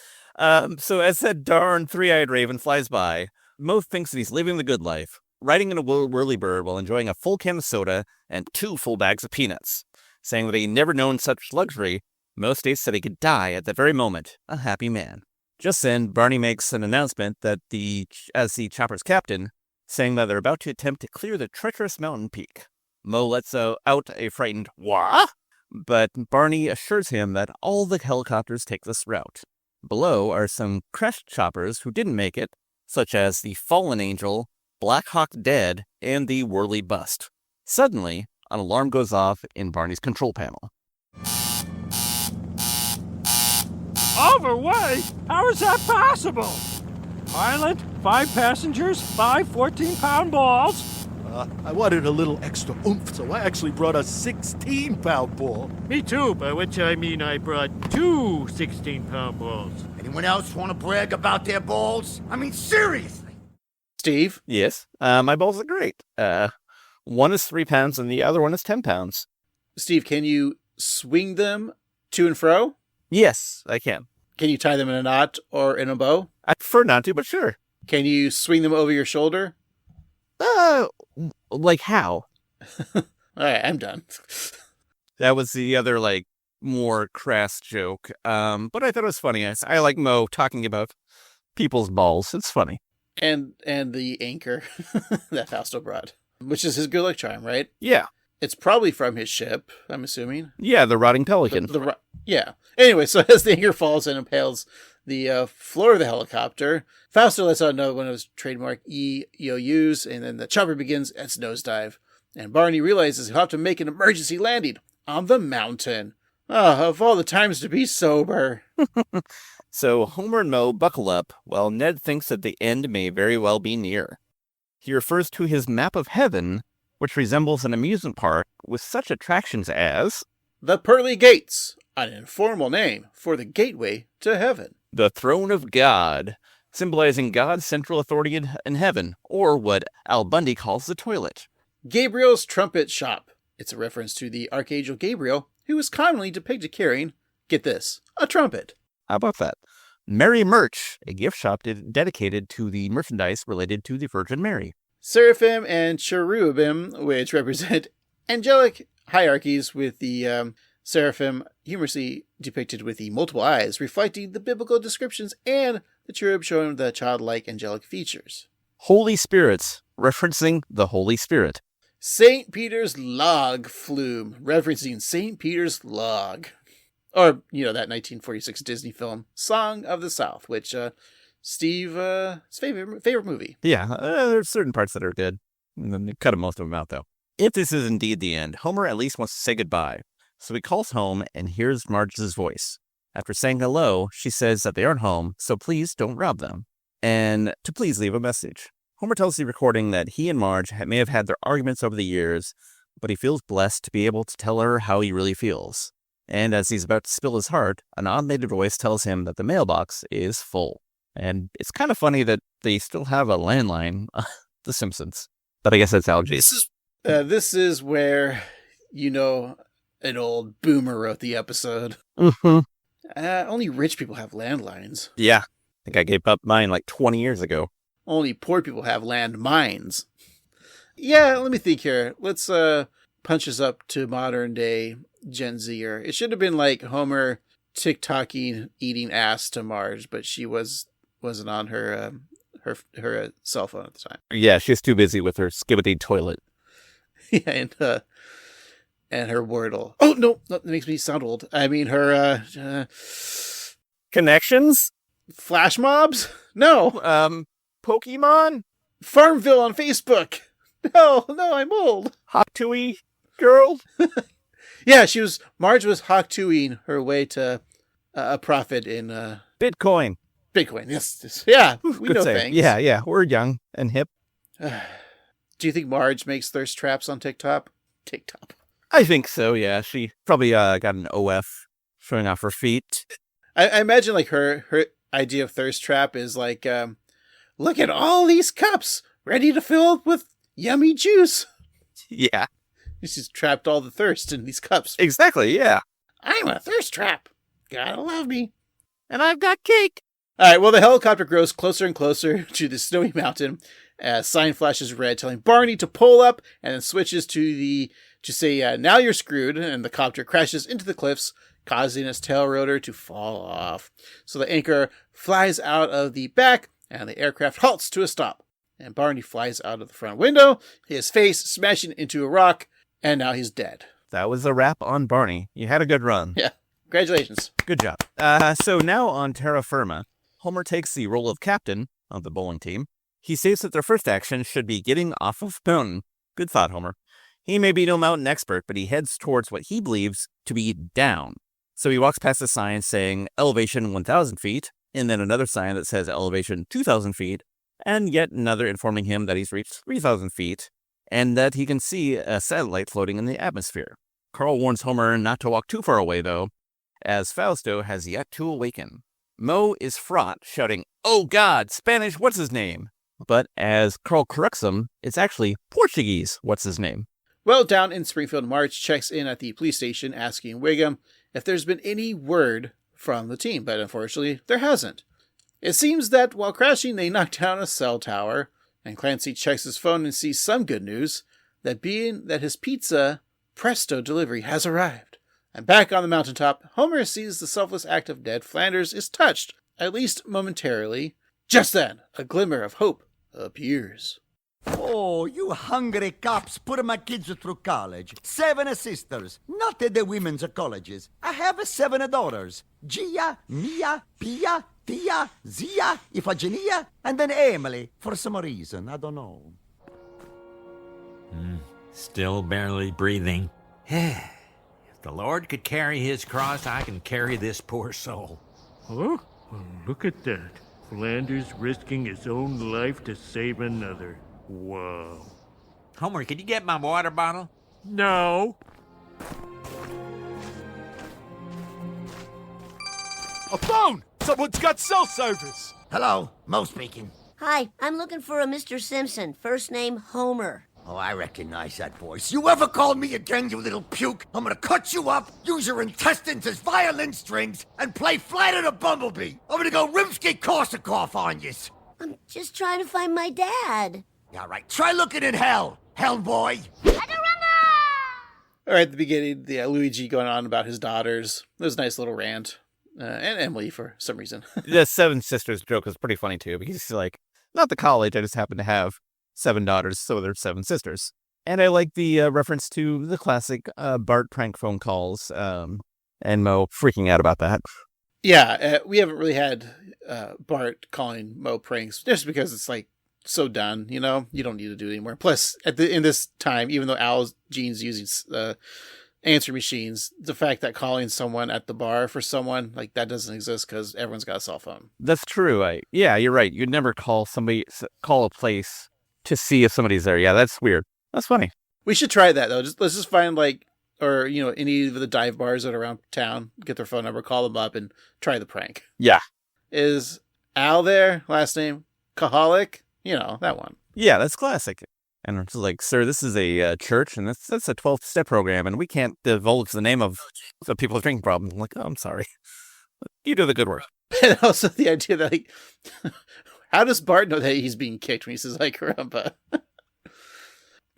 So as that darn three-eyed raven flies by, Mo thinks that he's living the good life, riding in a whirly-bird while enjoying a full can of soda and 2 full bags of peanuts. Saying that he'd never known such luxury, Mo states that he could die at that very moment, a happy man. Just then, Barney makes an announcement that as the chopper's captain, saying that they're about to attempt to clear the treacherous mountain peak. Mo lets out a frightened, "Wah?" But Barney assures him that all the helicopters take this route. Below are some crashed choppers who didn't make it, such as the Fallen Angel, Black Hawk Dead, and the Whirly Bust. Suddenly, an alarm goes off in Barney's control panel. Overweight? How is that possible? Pilot, 5 passengers, 5 14-pound balls. I wanted a little extra oomph, so I actually brought a 16-pound ball. Me too, by which I mean I brought two 16-pound balls. Anyone else want to brag about their balls? I mean, seriously. Steve? Yes. My balls are great. One is 3 pounds and the other one is 10 pounds. Steve, can you swing them to and fro? Yes, I can. Can you tie them in a knot or in a bow? I prefer not to, but sure. Can you swing them over your shoulder? Like how? All right, I'm done. That was the other, like, more crass joke. But I thought it was funny. I like Mo talking about people's balls. It's funny. And the anchor that Fausto brought, which is his good luck charm, right? Yeah. It's probably from his ship, I'm assuming. Yeah, the rotting pelican. Yeah. Anyway, so as the anchor falls and impales the floor of the helicopter, Fausto lets out another one of his trademark EOUs, and then the chopper begins its nosedive. And Barney realizes he'll have to make an emergency landing on the mountain. Of all the times to be sober. So Homer and Mo buckle up, while Ned thinks that the end may very well be near. He refers to his map of heaven, which resembles an amusement park with such attractions as The Pearly Gates, an informal name for the gateway to heaven. the Throne of God, symbolizing God's central authority in heaven, or what Al Bundy calls the toilet. Gabriel's Trumpet Shop. It's a reference to the Archangel Gabriel, who is commonly depicted carrying, get this, a trumpet. How about that? Mary Merch, a gift shop dedicated to the merchandise related to the Virgin Mary. Seraphim and cherubim, which represent angelic hierarchies, with the seraphim humorously depicted with the multiple eyes, reflecting the biblical descriptions, and the cherub showing the childlike angelic features. Holy Spirits, referencing the Holy Spirit. St. Peter's Log Flume, referencing St. Peter's Log. Or, that 1946 Disney film, Song of the South, which Steve's favorite movie. Yeah, there's certain parts that are good. And then they cut most of them out, though. If this is indeed the end, Homer at least wants to say goodbye. So he calls home and hears Marge's voice. After saying hello, she says that they aren't home, so please don't rob them. And to please leave a message. Homer tells the recording that he and Marge may have had their arguments over the years, but he feels blessed to be able to tell her how he really feels. And as he's about to spill his heart, an automated voice tells him that the mailbox is full. And it's kind of funny that they still have a landline, The Simpsons. But I guess that's allergies. This is where, an old boomer wrote the episode. Mm-hmm. Only rich people have landlines. Yeah. I think I gave up mine like 20 years ago. Only poor people have landmines. Yeah, let me think here. Let's punch this up to modern day Gen Zer. It should have been like Homer TikToking eating ass to Marge, but she wasn't on her cell phone at the time. Yeah, she's too busy with her skibbity toilet. Yeah, and her Wordle. Oh no, that makes me sound old. I mean her Connections? flash mobs. No, Pokemon? Farmville on Facebook. No, I'm old. Hot Tui girl? Yeah, Marge was Hawk Tuing her way to a profit in Bitcoin. Bitcoin. Yes. Yeah, we Good know save. things. Yeah, we're young and hip. Do you think Marge makes thirst traps on TikTok? TikTok. I think so, yeah. She probably got an OF showing off her feet. I imagine like her idea of thirst trap is like, look at all these cups ready to fill up with yummy juice. Yeah. She's trapped all the thirst in these cups. Exactly, yeah. I'm a thirst trap. Gotta love me. And I've got cake. All right, well, the helicopter grows closer and closer to the snowy mountain as sign flashes red, telling Barney to pull up, and then switches to say, now you're screwed, and the copter crashes into the cliffs, causing its tail rotor to fall off. So the anchor flies out of the back, and the aircraft halts to a stop. And Barney flies out of the front window, his face smashing into a rock, and now he's dead. That was a wrap on Barney. You had a good run. Yeah, congratulations. Good job. So now on Terra Firma, Homer takes the role of captain of the bowling team. He states that their first action should be getting off of mountain. Good thought, Homer. He may be no mountain expert, but he heads towards what he believes to be down. So he walks past a sign saying elevation 1,000 feet, and then another sign that says elevation 2,000 feet, and yet another informing him that he's reached 3,000 feet, and that he can see a satellite floating in the atmosphere. Carl warns Homer not to walk too far away, though, as Fausto has yet to awaken. Moe is fraught, shouting, "Oh God, Spanish what's-his-name?" But as Carl corrects him, it's actually Portuguese what's-his-name. Well, down in Springfield, Marge checks in at the police station asking Wiggum if there's been any word from the team, but unfortunately, there hasn't. It seems that while crashing, they knocked down a cell tower, and Clancy checks his phone and sees some good news, that being that his pizza Presto delivery has arrived. And back on the mountaintop, Homer sees the selfless act of Ned Flanders is touched, at least momentarily. Just then, a glimmer of hope appears. Oh, you hungry cops put my kids through college. 7 sisters, not at the women's colleges. I have 7 daughters. Gia, Mia, Pia, Tia, Zia, Iphigenia, and then Emily, for some reason, I don't know. Still barely breathing. If the Lord could carry his cross, I can carry this poor soul. Huh? Well, look at that. Flanders risking his own life to save another. Wow. Homer, can you get my water bottle? No. A phone! Someone's got cell service! Hello, Mo speaking. Hi, I'm looking for a Mr. Simpson, first name Homer. Oh, I recognize that voice. You ever call me again, you little puke? I'm gonna cut you up, use your intestines as violin strings, and play flat at a bumblebee. I'm gonna go Rimsky-Korsakov on yous. I'm just trying to find my dad. Yeah, right. Try looking in hell, Hellboy. All right, at the beginning, Luigi going on about his daughters. There's a nice little rant. And Emily, for some reason. The 7 sisters joke is pretty funny, too, because he's like, not the college, I just happen to have 7 daughters, so there's 7 sisters. And I like the reference to the classic Bart prank phone calls, and Moe freaking out about that. Yeah, we haven't really had Bart calling Moe pranks, just because it's like so done, you know? You don't need to do it anymore. Plus, in this time, even though Gene's using answer machines, the fact that calling someone at the bar for someone, like, that doesn't exist because everyone's got a cell phone. That's true. Yeah, you're right. You'd never call a place to see if somebody's there. Yeah, that's weird. That's funny. We should try that, though. Let's just find, like, or, you know, any of the dive bars that are around town, get their phone number, call them up, and try the prank. Yeah. Is Al there? Last name? Kaholic? You know, that one. Yeah, that's classic. And it's like, sir, this is a church, and that's a 12-step program, and we can't divulge the name of the people with drinking problems. I'm like, oh, I'm sorry. You do the good work. And also the idea that, like, how does Bart know that he's being kicked when he says, like, grandpa?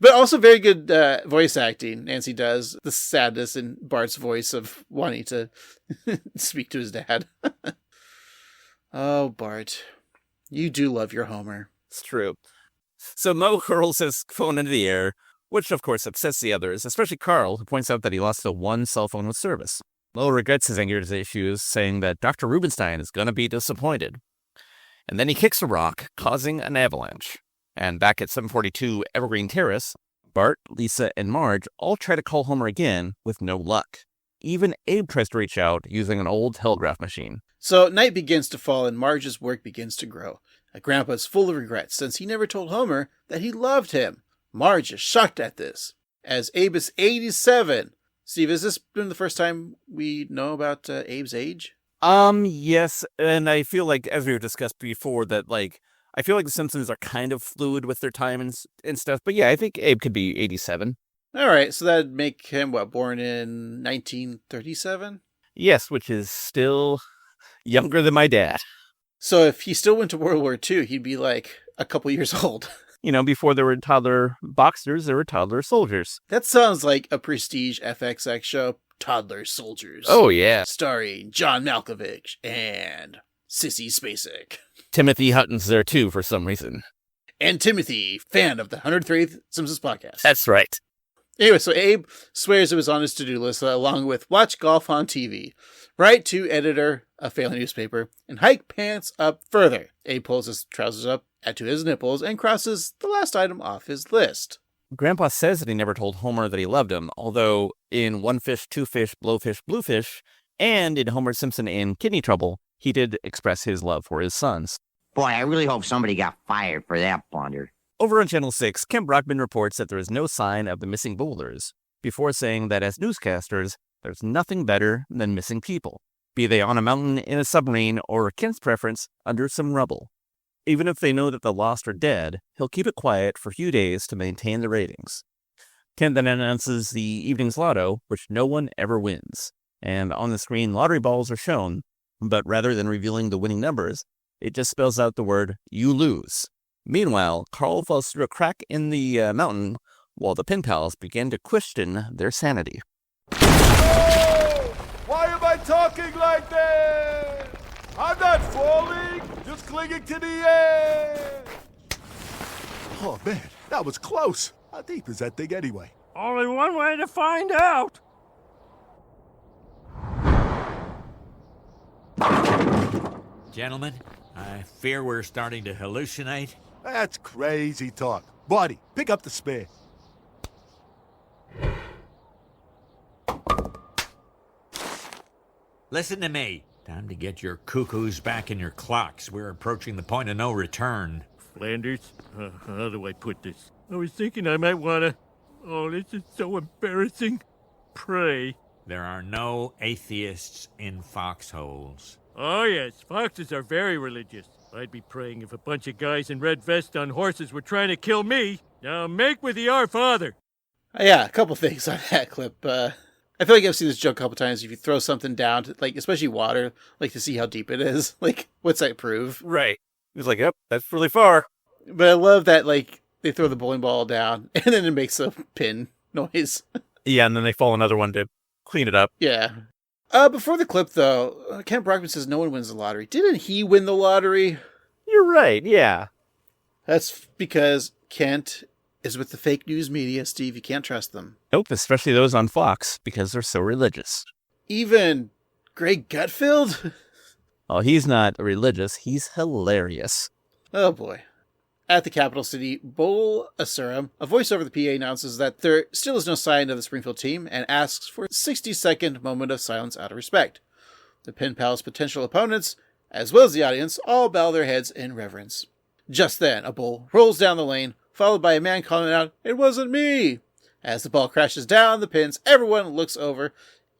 But also very good voice acting. Nancy does the sadness in Bart's voice of wanting to speak to his dad. Oh, Bart, you do love your Homer. It's true. So Moe hurls his phone into the air, which of course upsets the others, especially Carl, who points out that he lost the one cell phone with service. Moe regrets his anger issues, saying that Dr. Rubenstein is going to be disappointed. And then he kicks a rock, causing an avalanche. And back at 742 Evergreen Terrace, Bart, Lisa, and Marge all try to call Homer again with no luck. Even Abe tries to reach out using an old telegraph machine. So night begins to fall and Marge's work begins to grow. Grandpa is full of regrets since he never told Homer that he loved him. Marge is shocked at this. As Abe is 87. Steve, has this been the first time we know about Abe's age? Yes, and I feel like, as we've discussed before, that, like, I feel like the Simpsons are kind of fluid with their time and stuff, but yeah, I think Abe could be 87. All right, so that'd make him, born in 1937? Yes, which is still younger than my dad. So if he still went to World War II, he'd be like a couple years old. You know, before there were toddler boxers, there were toddler soldiers. That sounds like a prestige FXX show. Toddler Soldiers. Oh, yeah. Starring John Malkovich and Sissy Spacek. Timothy Hutton's there, too, for some reason. And Timothy, fan of the 103rd Simpsons podcast. That's right. Anyway, so Abe swears it was on his to-do list, along with watch golf on TV, write to editor a failing newspaper, and hike pants up further. Abe pulls his trousers up to his nipples and crosses the last item off his list. Grandpa says that he never told Homer that he loved him, although in One Fish, Two Fish, Blowfish, Bluefish, and in Homer Simpson in Kidney Trouble, he did express his love for his sons. Boy, I really hope somebody got fired for that blunder. Over on Channel 6, Kim Brockman reports that there is no sign of the missing boulders, before saying that as newscasters, there's nothing better than missing people, be they on a mountain, in a submarine, or Kent's preference, under some rubble. Even if they know that the lost are dead, he'll keep it quiet for a few days to maintain the ratings. Kent then announces the evening's lotto, which no one ever wins. And on the screen, lottery balls are shown, but rather than revealing the winning numbers, it just spells out the word, "You lose." Meanwhile, Carl falls through a crack in the mountain, while the pen pals begin to question their sanity. Oh! Why am I talking like that? I'm not falling, just clinging to the air. Oh, man, that was close. How deep is that thing anyway? Only one way to find out. Gentlemen, I fear we're starting to hallucinate. That's crazy talk. Buddy, pick up the spare. Listen to me. Time to get your cuckoos back in your clocks. We're approaching the point of no return. Flanders, how do I put this? I was thinking I might want to... Oh, this is so embarrassing. Pray. There are no atheists in foxholes. Oh, yes, foxes are very religious. I'd be praying if a bunch of guys in red vests on horses were trying to kill me. Now make with the Our Father. Yeah, a couple things on that clip. I feel like I've seen this joke a couple times. If you throw something down, to, like especially water, like to see how deep it is. Like, what's that prove? Right. He's like, yep, that's really far. But I love that, like, they throw the bowling ball down, and then it makes a pin noise. Yeah, and then they fall another one to clean it up. Yeah. Before the clip, though, Kent Brockman says no one wins the lottery. Didn't he win the lottery? You're right, yeah. That's because Kent is with the fake news media, Steve. You can't trust them. Nope, especially those on Fox, because they're so religious. Even Greg Gutfeld? Oh, he's not religious, he's hilarious. Oh, boy. At the capital city, Bowl Asurum, a voice over the PA announces that there still is no sign of the Springfield team and asks for a 60-second moment of silence out of respect. The Pen Pals' potential opponents, as well as the audience, all bow their heads in reverence. Just then, a bull rolls down the lane, followed by a man calling out, "It wasn't me!" As the ball crashes down the pins, everyone looks over,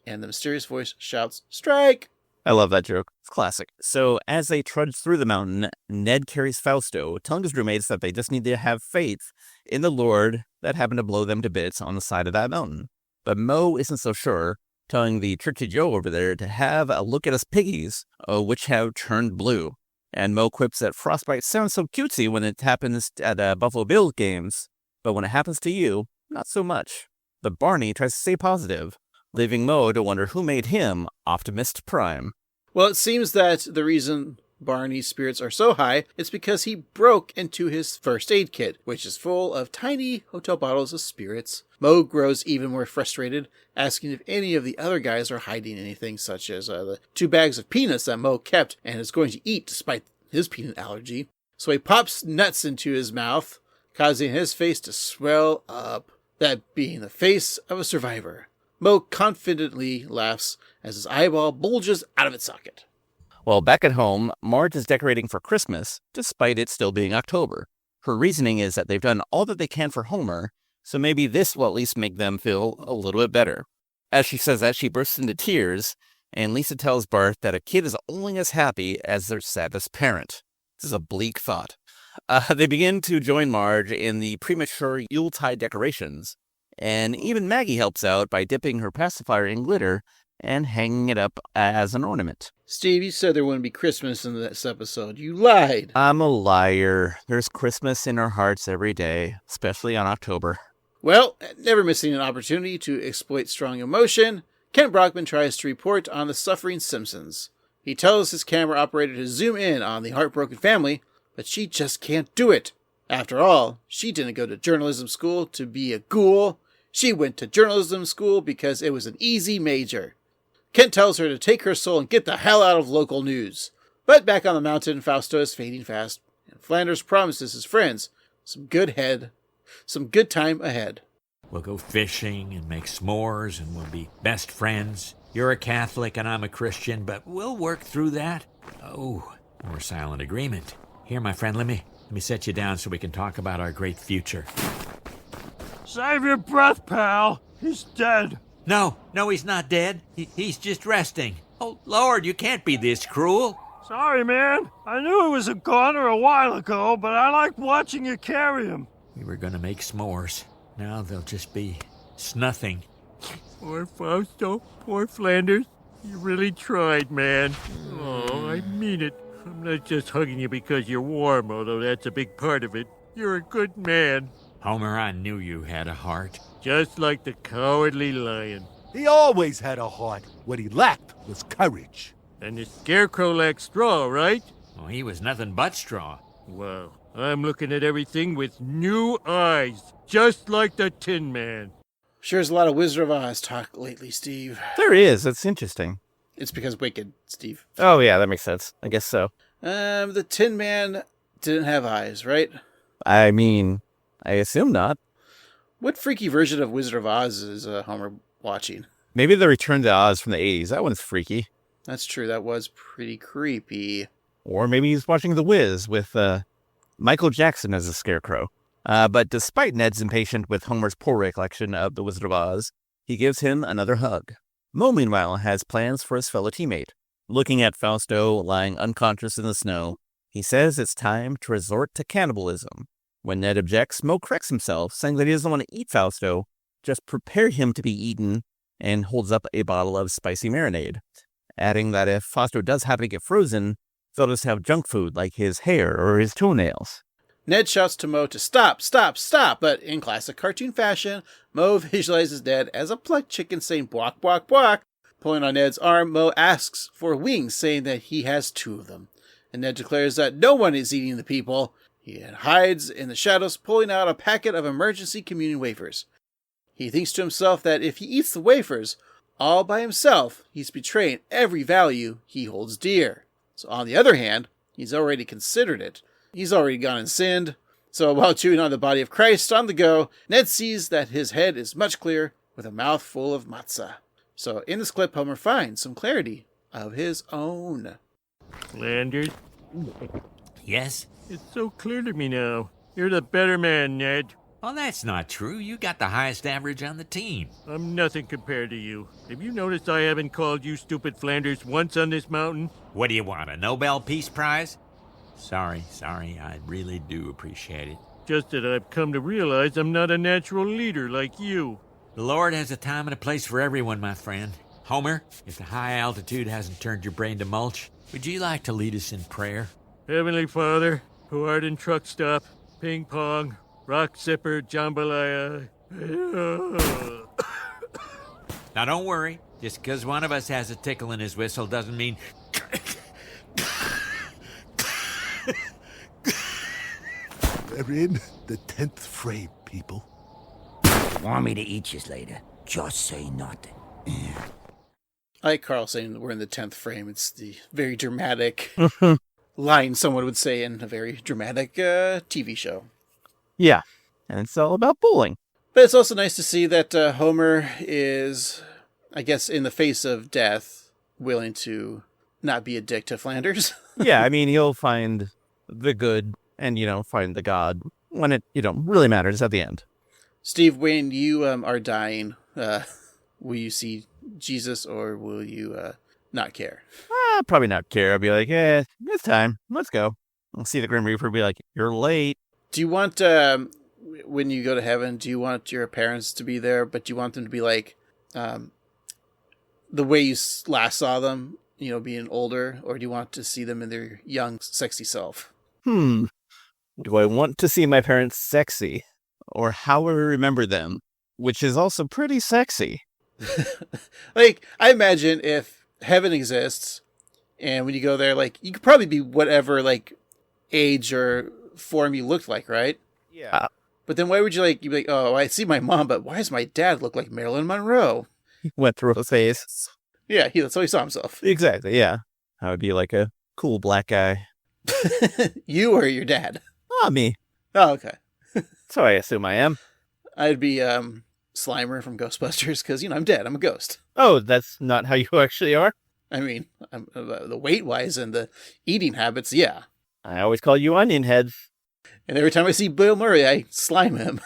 and the mysterious voice shouts, "Strike!" I love that joke. It's classic. So, as they trudge through the mountain, Ned carries Fausto, telling his roommates that they just need to have faith in the Lord that happened to blow them to bits on the side of that mountain. But Mo isn't so sure, telling the Churchy Joe over there to have a look at his piggies, which have turned blue. And Mo quips that frostbite sounds so cutesy when it happens at Buffalo Bills games, but when it happens to you, not so much. But Barney tries to stay positive, leaving Mo to wonder who made him Optimist Prime. Well, it seems that the reason Barney's spirits are so high is because he broke into his first aid kit, which is full of tiny hotel bottles of spirits. Mo grows even more frustrated, asking if any of the other guys are hiding anything, such as the 2 bags of peanuts that Mo kept and is going to eat despite his peanut allergy. So he pops nuts into his mouth, causing his face to swell up, that being the face of a survivor. Mo confidently laughs as his eyeball bulges out of its socket. Well, back at home, Marge is decorating for Christmas, despite it still being October. Her reasoning is that they've done all that they can for Homer, so maybe this will at least make them feel a little bit better. As she says that, she bursts into tears, and Lisa tells Bart that a kid is only as happy as their saddest parent. This is a bleak thought. They begin to join Marge in the premature Yuletide decorations, and even Maggie helps out by dipping her pacifier in glitter and hanging it up as an ornament. Steve, you said there wouldn't be Christmas in this episode. You lied. I'm a liar. There's Christmas in our hearts every day, especially on October. Well, never missing an opportunity to exploit strong emotion, Kent Brockman tries to report on the suffering Simpsons. He tells his camera operator to zoom in on the heartbroken family, but she just can't do it. After all, she didn't go to journalism school to be a ghoul. She went to journalism school because it was an easy major. Kent tells her to take her soul and get the hell out of local news. But back on the mountain, Fausto is fading fast, and Flanders promises his friends some good time ahead. We'll go fishing and make s'mores and we'll be best friends. You're a Catholic and I'm a Christian, but we'll work through that. Oh, we're silent agreement. Here, my friend, let me Let me set you down so we can talk about our great future. Save your breath, pal. He's dead. No, he's not dead. He's just resting. Oh, Lord, you can't be this cruel. Sorry, man. I knew he was a goner a while ago, but I liked watching you carry him. We were gonna make s'mores. Now they'll just be snothing. Poor Fausto. Poor Flanders. You really tried, man. Oh, I mean it. I'm not just hugging you because you're warm, although that's a big part of it. You're a good man. Homer, I knew you had a heart. Just like the cowardly lion. He always had a heart. What he lacked was courage. And the scarecrow lacks straw, right? Well, he was nothing but straw. Well, I'm looking at everything with new eyes, just like the Tin Man. Sure is a lot of Wizard of Oz talk lately, Steve. There is. That's interesting. It's because Wicked, Steve. Oh, yeah, that makes sense. I guess so. The Tin Man didn't have eyes, right? I mean, I assume not. What freaky version of Wizard of Oz is Homer watching? Maybe the Return to Oz from the 80s. That one's freaky. That's true. That was pretty creepy. Or maybe he's watching The Wiz with Michael Jackson as a scarecrow. But despite Ned's impatient with Homer's poor recollection of The Wizard of Oz, he gives him another hug. Mo, meanwhile, has plans for his fellow teammate. Looking at Fausto lying unconscious in the snow, he says it's time to resort to cannibalism. When Ned objects, Mo corrects himself, saying that he doesn't want to eat Fausto, just prepare him to be eaten, and holds up a bottle of spicy marinade, adding that if Fausto does happen to get frozen, they'll just have junk food like his hair or his toenails. Ned shouts to Mo to stop, stop, stop, but in classic cartoon fashion, Mo visualizes Ned as a plucked chicken saying "bwak, bwak, bwak." Pulling on Ned's arm, Mo asks for wings, saying that he has 2 of them. And Ned declares that no one is eating the people. He hides in the shadows, pulling out a packet of emergency communion wafers. He thinks to himself that if he eats the wafers all by himself, he's betraying every value he holds dear. So on the other hand, he's already considered it. He's already gone and sinned. So while chewing on the body of Christ on the go, Ned sees that his head is much clearer with a mouth full of matzah. So in this clip, Homer finds some clarity of his own. Flanders, Yes? it's so clear to me now. You're the better man, Ned. Well, that's not true. You got the highest average on the team. I'm nothing compared to you. Have you noticed I haven't called you stupid Flanders once on this mountain? What do you want, a Nobel Peace Prize? Sorry, I really do appreciate it. Just that I've come to realize I'm not a natural leader like you. The Lord has a time and a place for everyone, my friend. Homer, if the high altitude hasn't turned your brain to mulch, would you like to lead us in prayer? Heavenly Father, who art in truck stop, ping pong, rock zipper, jambalaya. Now don't worry. Just because one of us has a tickle in his whistle doesn't mean... We're in the 10th frame, people. Want me to eat you later? Just say nothing. I like Carl saying that we're in the 10th frame. It's the very dramatic line someone would say in a very dramatic TV show. Yeah, and it's all about bowling. But it's also nice to see that Homer is, I guess, in the face of death, willing to not be a dick to Flanders. Yeah, I mean, he'll find the good and, find the God when it, really matters at the end. Steve, when you are dying, will you see Jesus or will you not care? Probably not care. I'll be like, it's time. Let's go. I'll see the Grim Reaper be like, you're late. Do you want, when you go to heaven, do you want your parents to be there, but do you want them to be like the way you last saw them, being older, or do you want to see them in their young, sexy self? Do I want to see my parents sexy? Or how I remember them, which is also pretty sexy. Like, I imagine if heaven exists, and when you go there, like, you could probably be whatever, like, age or form you looked like, right? Yeah. But then why would you'd be like, oh, I see my mom, but why does my dad look like Marilyn Monroe? He went through a phase. Yeah, that's how he saw himself. Exactly, yeah. I would be like a cool black guy. You or your dad? Me. Oh, okay. So I assume I am. I'd be Slimer from Ghostbusters, because, I'm dead. I'm a ghost. Oh, that's not how you actually are? I mean, the weight-wise and the eating habits, yeah. I always call you onion heads. And every time I see Bill Murray, I slime him.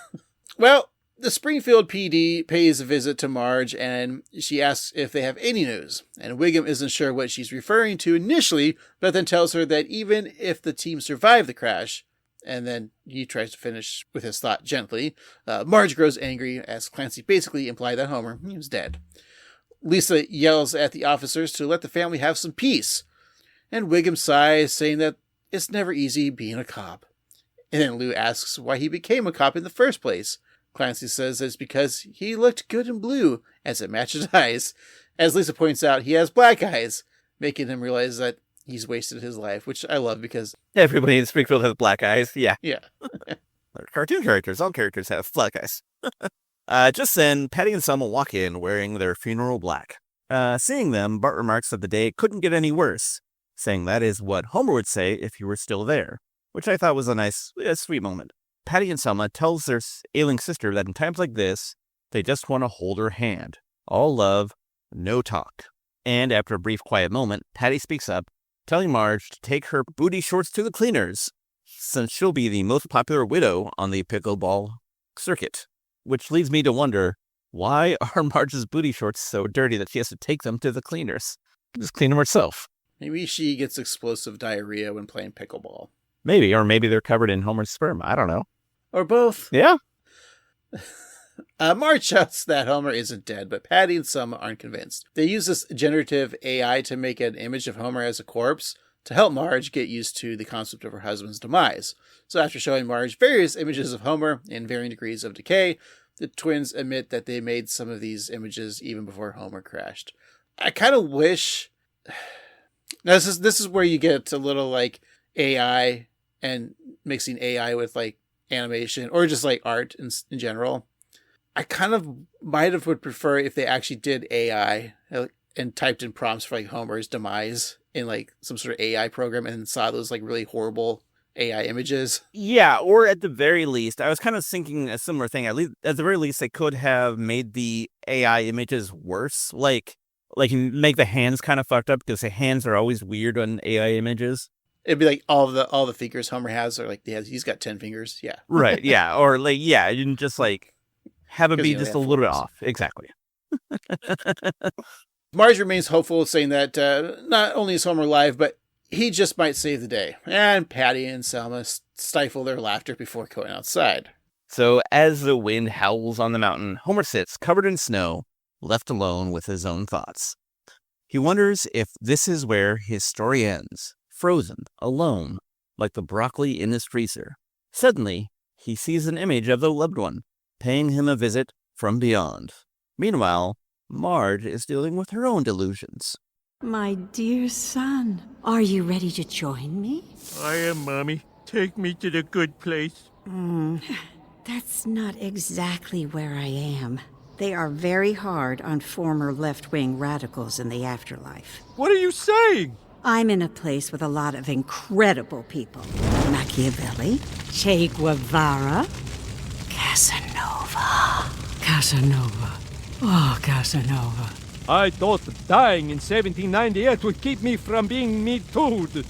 Well, the Springfield PD pays a visit to Marge, and she asks if they have any news. And Wiggum isn't sure what she's referring to initially, but then tells her that even if the team survived the crash, and then he tries to finish with his thought gently, Marge grows angry, as Clancy basically implied that Homer was dead. Lisa yells at the officers to let the family have some peace, and Wiggum sighs, saying that it's never easy being a cop. And then Lou asks why he became a cop in the first place. Clancy says it's because he looked good in blue, as it matched his eyes. As Lisa points out, he has black eyes, making him realize that he's wasted his life, which I love because... Everybody in Springfield has black eyes. Yeah. Yeah. They're cartoon characters. All characters have black eyes. Just then, Patty and Selma walk in wearing their funeral black. Seeing them, Bart remarks that the day couldn't get any worse, saying that is what Homer would say if he were still there, which I thought was a nice, sweet moment. Patty and Selma tells their ailing sister that in times like this, they just want to hold her hand. All love, no talk. And after a brief quiet moment, Patty speaks up, telling Marge to take her booty shorts to the cleaners, since she'll be the most popular widow on the pickleball circuit. Which leads me to wonder, why are Marge's booty shorts so dirty that she has to take them to the cleaners? Just clean them herself. Maybe she gets explosive diarrhea when playing pickleball. Maybe, or maybe they're covered in Homer's sperm. I don't know. Or both. Yeah. Marge shouts that Homer isn't dead, but Patty and Selma aren't convinced. They use this generative AI to make an image of Homer as a corpse to help Marge get used to the concept of her husband's demise. So after showing Marge various images of Homer in varying degrees of decay, the twins admit that they made some of these images even before Homer crashed. I kind of wish... Now, this is where you get a little like AI and mixing AI with like animation or just like art in general. I kind of would prefer if they actually did AI and typed in prompts for like Homer's demise in like some sort of AI program and saw those like really horrible AI images. Yeah, or at the very least, I was kind of thinking a similar thing. At the very least, they could have made the AI images worse. Like make the hands kind of fucked up because the hands are always weird on AI images. It'd be like all the fingers Homer has are like he's got 10 fingers. Yeah. Right. Yeah. Or like, yeah, you can just like have it be just a little bit off. Exactly. Marge remains hopeful, saying that not only is Homer alive, but he just might save the day. And Patty and Selma stifle their laughter before going outside. So as the wind howls on the mountain, Homer sits covered in snow, left alone with his own thoughts. He wonders if this is where his story ends, frozen, alone, like the broccoli in his freezer. Suddenly, he sees an image of the loved one, paying him a visit from beyond. Meanwhile, Marge is dealing with her own delusions. My dear son, are you ready to join me? I am, Mommy. Take me to the good place. That's not exactly where I am. They are very hard on former left-wing radicals in the afterlife. What are you saying? I'm in a place with a lot of incredible people. Machiavelli, Che Guevara, Casanova. Oh, Casanova. I thought dying in 1798 would keep me from being Me Too'd.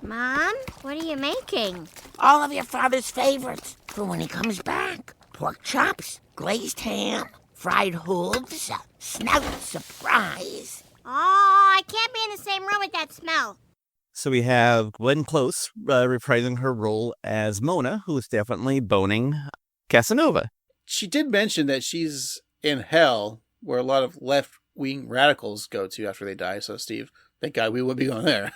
Mom, what are you making? All of your father's favorites for when he comes back. Pork chops, glazed ham, fried hooves, snout surprise. Oh, I can't be in the same room with that smell. So we have Glenn Close reprising her role as Mona, who is definitely boning Casanova. She did mention that she's in hell, where a lot of left-wing radicals go to after they die. So, Steve, thank God we would be going there.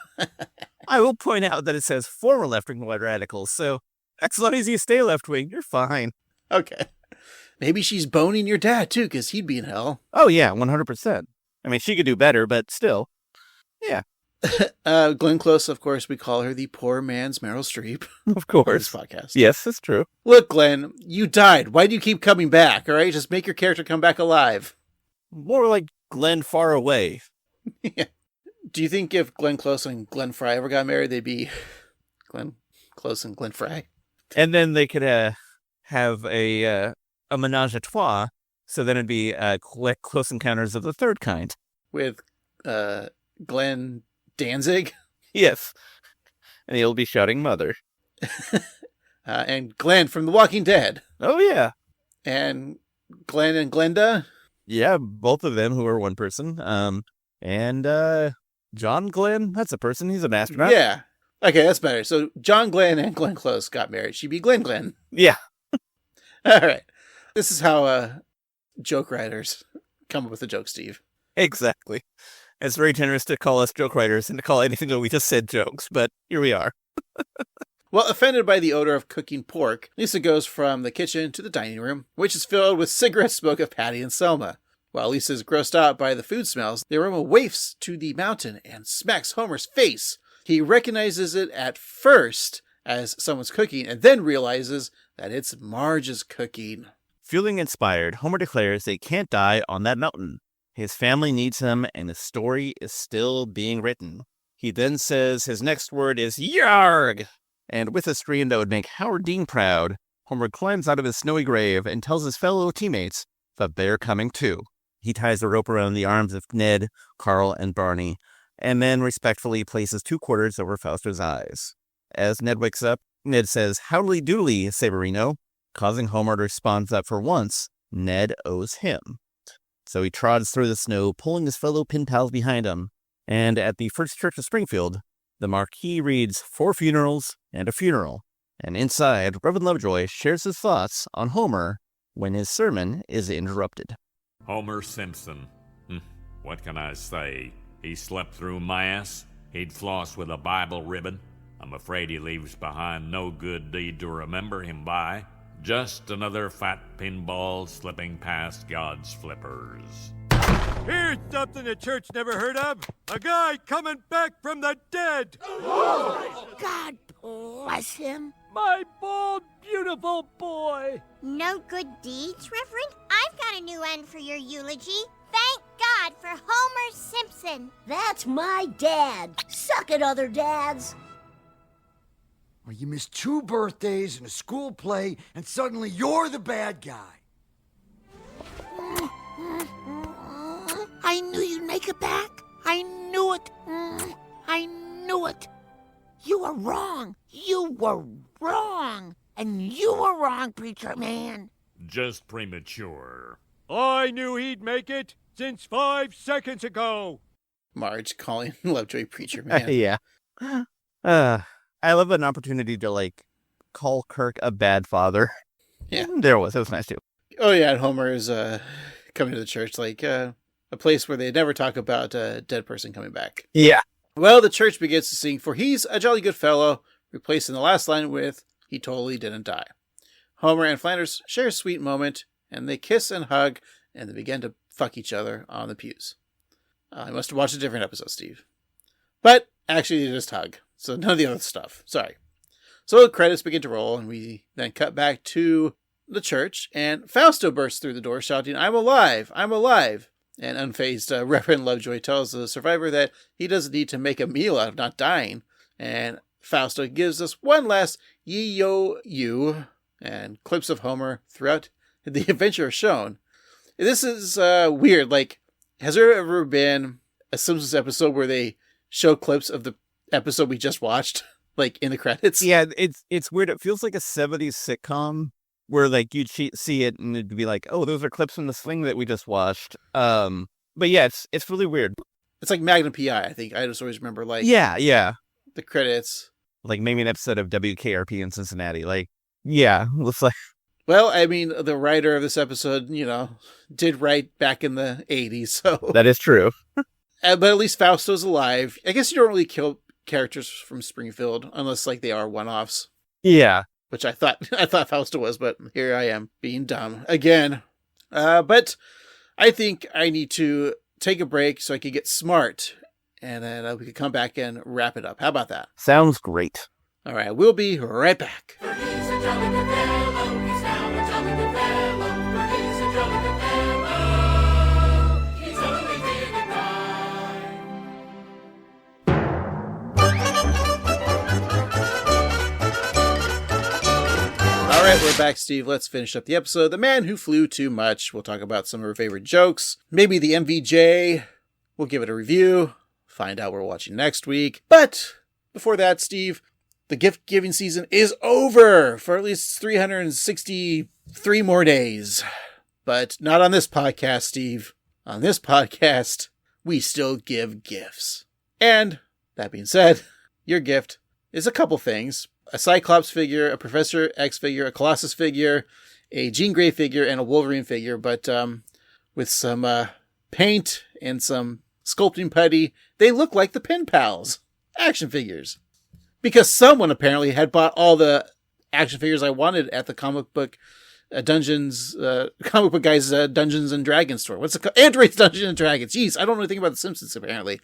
I will point out that it says former left-wing radicals, so as long as you stay left-wing, you're fine. Okay. Maybe she's boning your dad, too, because he'd be in hell. Oh, yeah, 100%. I mean, she could do better, but still. Yeah. Glenn Close, of course, we call her the poor man's Meryl Streep. Of course. On this podcast. Yes, that's true. Look, Glenn, you died. Why do you keep coming back, all right? Just make your character come back alive. More like Glenn Far Away. Yeah. Do you think if Glenn Close and Glenn Fry ever got married, they'd be Glenn Close and Glenn Fry? And then they could have a menage a trois, so then it'd be Close Encounters of the Third Kind. With Glenn Danzig. Yes. And he'll be shouting mother. And Glenn from The Walking Dead. Oh, yeah. And Glenn and Glenda. Yeah, both of them who are one person. And John Glenn, that's a person. He's an astronaut. Yeah. Okay, that's better. So John Glenn and Glenn Close got married. She'd be Glenn Glenn. Yeah. All right. This is how joke writers come up with a joke, Steve. Exactly. It's very generous to call us joke writers and to call anything that we just said jokes, but here we are. Well, offended by the odor of cooking pork, Lisa goes from the kitchen to the dining room, which is filled with cigarette smoke of Patty and Selma. While Lisa is grossed out by the food smells, the aroma wafts to the mountain and smacks Homer's face. He recognizes it at first as someone's cooking and then realizes that it's Marge's cooking. Feeling inspired, Homer declares they can't die on that mountain. His family needs him, and the story is still being written. He then says his next word is Yarg! And with a scream that would make Howard Dean proud, Homer climbs out of his snowy grave and tells his fellow teammates that they're coming too. He ties the rope around the arms of Ned, Carl, and Barney, and then respectfully places 2 quarters over Fausto's eyes. As Ned wakes up, Ned says, "Howdy doodly, Saberino," causing Homer to respond that for once, Ned owes him. So he trods through the snow, pulling his fellow pen pals behind him, and at the First Church of Springfield, the marquee reads 4 funerals and a funeral, and inside, Reverend Lovejoy shares his thoughts on Homer when his sermon is interrupted. Homer Simpson. What can I say? He slept through Mass. He'd floss with a Bible ribbon. I'm afraid he leaves behind no good deed to remember him by. Just another fat pinball slipping past God's flippers. Here's something the church never heard of. A guy coming back from the dead. God bless him. My bald, beautiful boy. No good deeds, Reverend? I've got a new end for your eulogy. Thank God for Homer Simpson. That's my dad. Suck it, other dads. Well, you missed 2 birthdays and a school play, and suddenly you're the bad guy. I knew you'd make it back. I knew it. I knew it. You were wrong. You were wrong. And you were wrong, preacher man. Just premature. I knew he'd make it since 5 seconds ago. Marge calling Lovejoy preacher man. Yeah. I love an opportunity to, call Kirk a bad father. Yeah. There it was nice too. Oh, yeah, and Homer is coming to the church, a place where they never talk about a dead person coming back. Yeah. Well, the church begins to sing, "For he's a jolly good fellow," replacing the last line with, "He totally didn't die." Homer and Flanders share a sweet moment, and they kiss and hug, and they begin to fuck each other on the pews. I must have watched a different episode, Steve. But actually, they just hug, so none of the other stuff. Sorry. So the credits begin to roll, and we then cut back to the church, and Fausto bursts through the door shouting, "I'm alive! I'm alive!" And unfazed Reverend Lovejoy tells the survivor that he doesn't need to make a meal out of not dying. And Fausto gives us one last "Ye-yo-you," and clips of Homer throughout the adventure are shown. This is weird. Has there ever been a Simpsons episode where they show clips of the episode we just watched, in the credits? Yeah, it's weird. It feels like a 70s sitcom where you'd see it and it'd be like, oh, those are clips from this thing that we just watched. But yeah, it's really weird. It's like Magnum P.I., I think. I just always remember yeah, the credits. Maybe an episode of WKRP in Cincinnati. Yeah, looks like. Well, I mean, the writer of this episode, did write back in the 80s, so. That is true. But at least Fausto's alive. I guess you don't really kill characters from Springfield unless they are one-offs. Yeah. Which I thought Fausto was, but here I am being dumb again. But I think I need to take a break so I can get smart, and then we can come back and wrap it up. How about that? Sounds great. All right, we'll be right back. All right, we're back, Steve. Let's finish up the episode. The Man Who Flew Too Much. We'll talk about some of our favorite jokes. Maybe the MVJ. We'll give it a review. find out what we're watching next week. But before that, Steve, the gift giving season is over for at least 363 more days. But not on this podcast, Steve. On this podcast, we still give gifts. And that being said, your gift is a couple things. A Cyclops figure, a Professor X figure, a Colossus figure, a Jean Grey figure, and a Wolverine figure. But with some paint and some sculpting putty, they look like the Pen Pals action figures. Because someone apparently had bought all the action figures I wanted at the comic book comic book guys Dungeons and Dragons store. What's it called? Android's Dungeons and Dragons. Jeez, I don't know anything about the Simpsons apparently.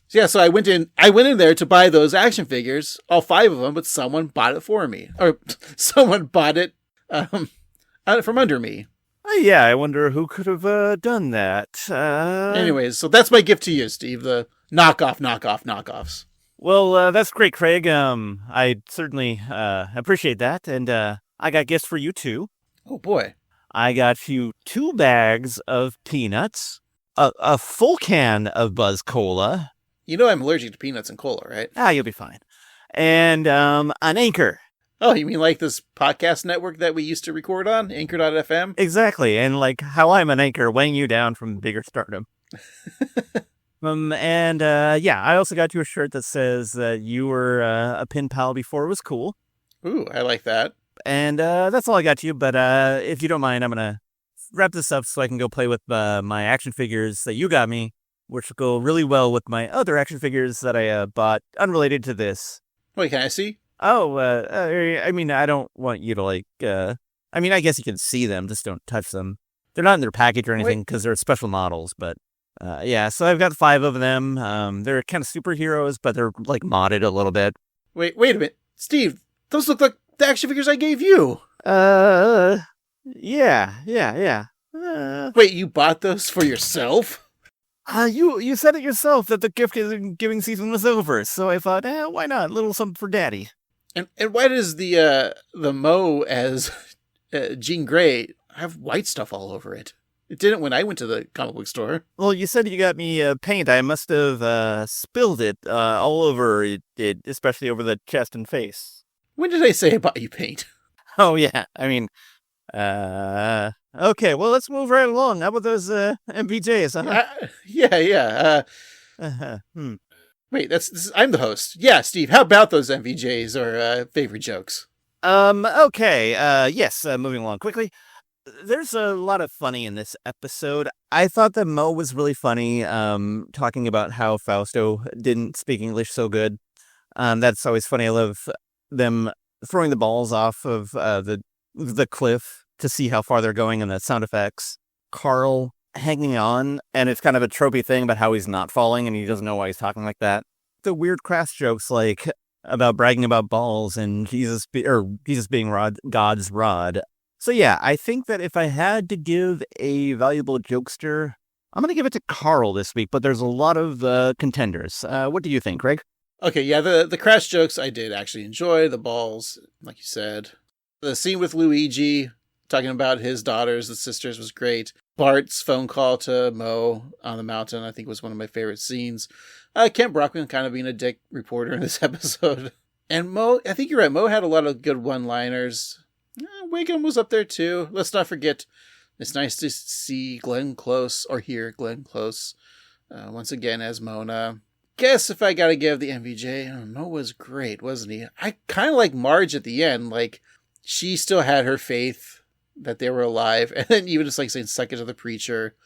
So yeah, so I went in there to buy those action figures, all 5 of them, but someone bought it for me, or someone bought it from under me. Yeah, I wonder who could have done that. Anyways, so that's my gift to you, Steve. The knockoffs. Well, that's great, Craig. I certainly appreciate that, and I got gifts for you too. Oh boy! I got you 2 bags of peanuts, a full can of Buzz Cola. You know I'm allergic to peanuts and cola, right? You'll be fine. And an Anchor. Oh, you mean like this podcast network that we used to record on, Anchor.fm? Exactly, and like how I'm an anchor weighing you down from bigger stardom. I also got you a shirt that says that you were a pen pal before it was cool. Ooh, I like that. And that's all I got to you, but if you don't mind, I'm going to wrap this up so I can go play with my action figures that you got me, which will go really well with my other action figures that I bought unrelated to this. Wait, can I see? Oh, I mean, I don't want you to I guess you can see them, just don't touch them. They're not in their package or anything because they're special models, but so I've got 5 of them. They're kind of superheroes, but they're like modded a little bit. Wait a minute. Steve, those look like the action figures I gave you. Yeah. Wait, you bought those for yourself? You said it yourself that the gift giving season was over, so I thought, why not? A little something for Daddy. And why does the Mo as Jean Grey have white stuff all over it? It didn't when I went to the comic book store. Well, you said you got me paint. I must have spilled it all over it, especially over the chest and face. When did I say I bought you paint? Oh, yeah. I mean, okay, well, let's move right along. How about those MVJs, huh? Yeah. Wait, I'm the host. Yeah, Steve, how about those MVJs or favorite jokes? Okay, yes, moving along quickly. There's a lot of funny in this episode. I thought that Mo was really funny, talking about how Fausto didn't speak English so good. That's always funny. I love them throwing the balls off of the cliff to see how far they're going and the sound effects. Carl hanging on, and it's kind of a tropey thing about how he's not falling and he doesn't know why he's talking like that. The weird crass jokes like about bragging about balls and Jesus being God's rod. So yeah, I think that if I had to give a valuable jokester, I'm going to give it to Carl this week, but there's a lot of contenders. What do you think, Greg? Okay, yeah, the crash jokes I did actually enjoy. The balls, like you said. The scene with Luigi talking about his daughters, the sisters, was great. Bart's phone call to Mo on the mountain, I think, was one of my favorite scenes. Kent Brockman kind of being a dick reporter in this episode. And Mo, I think you're right, Mo had a lot of good one-liners. Wiggum was up there too. Let's not forget, it's nice to see Glenn Close, or hear Glenn Close, once again as Mona. Guess if I gotta give the MVJ, Mo was great, wasn't he? I kind of like Marge at the end. Like, she still had her faith that they were alive. And then even just like saying, suck it to the preacher.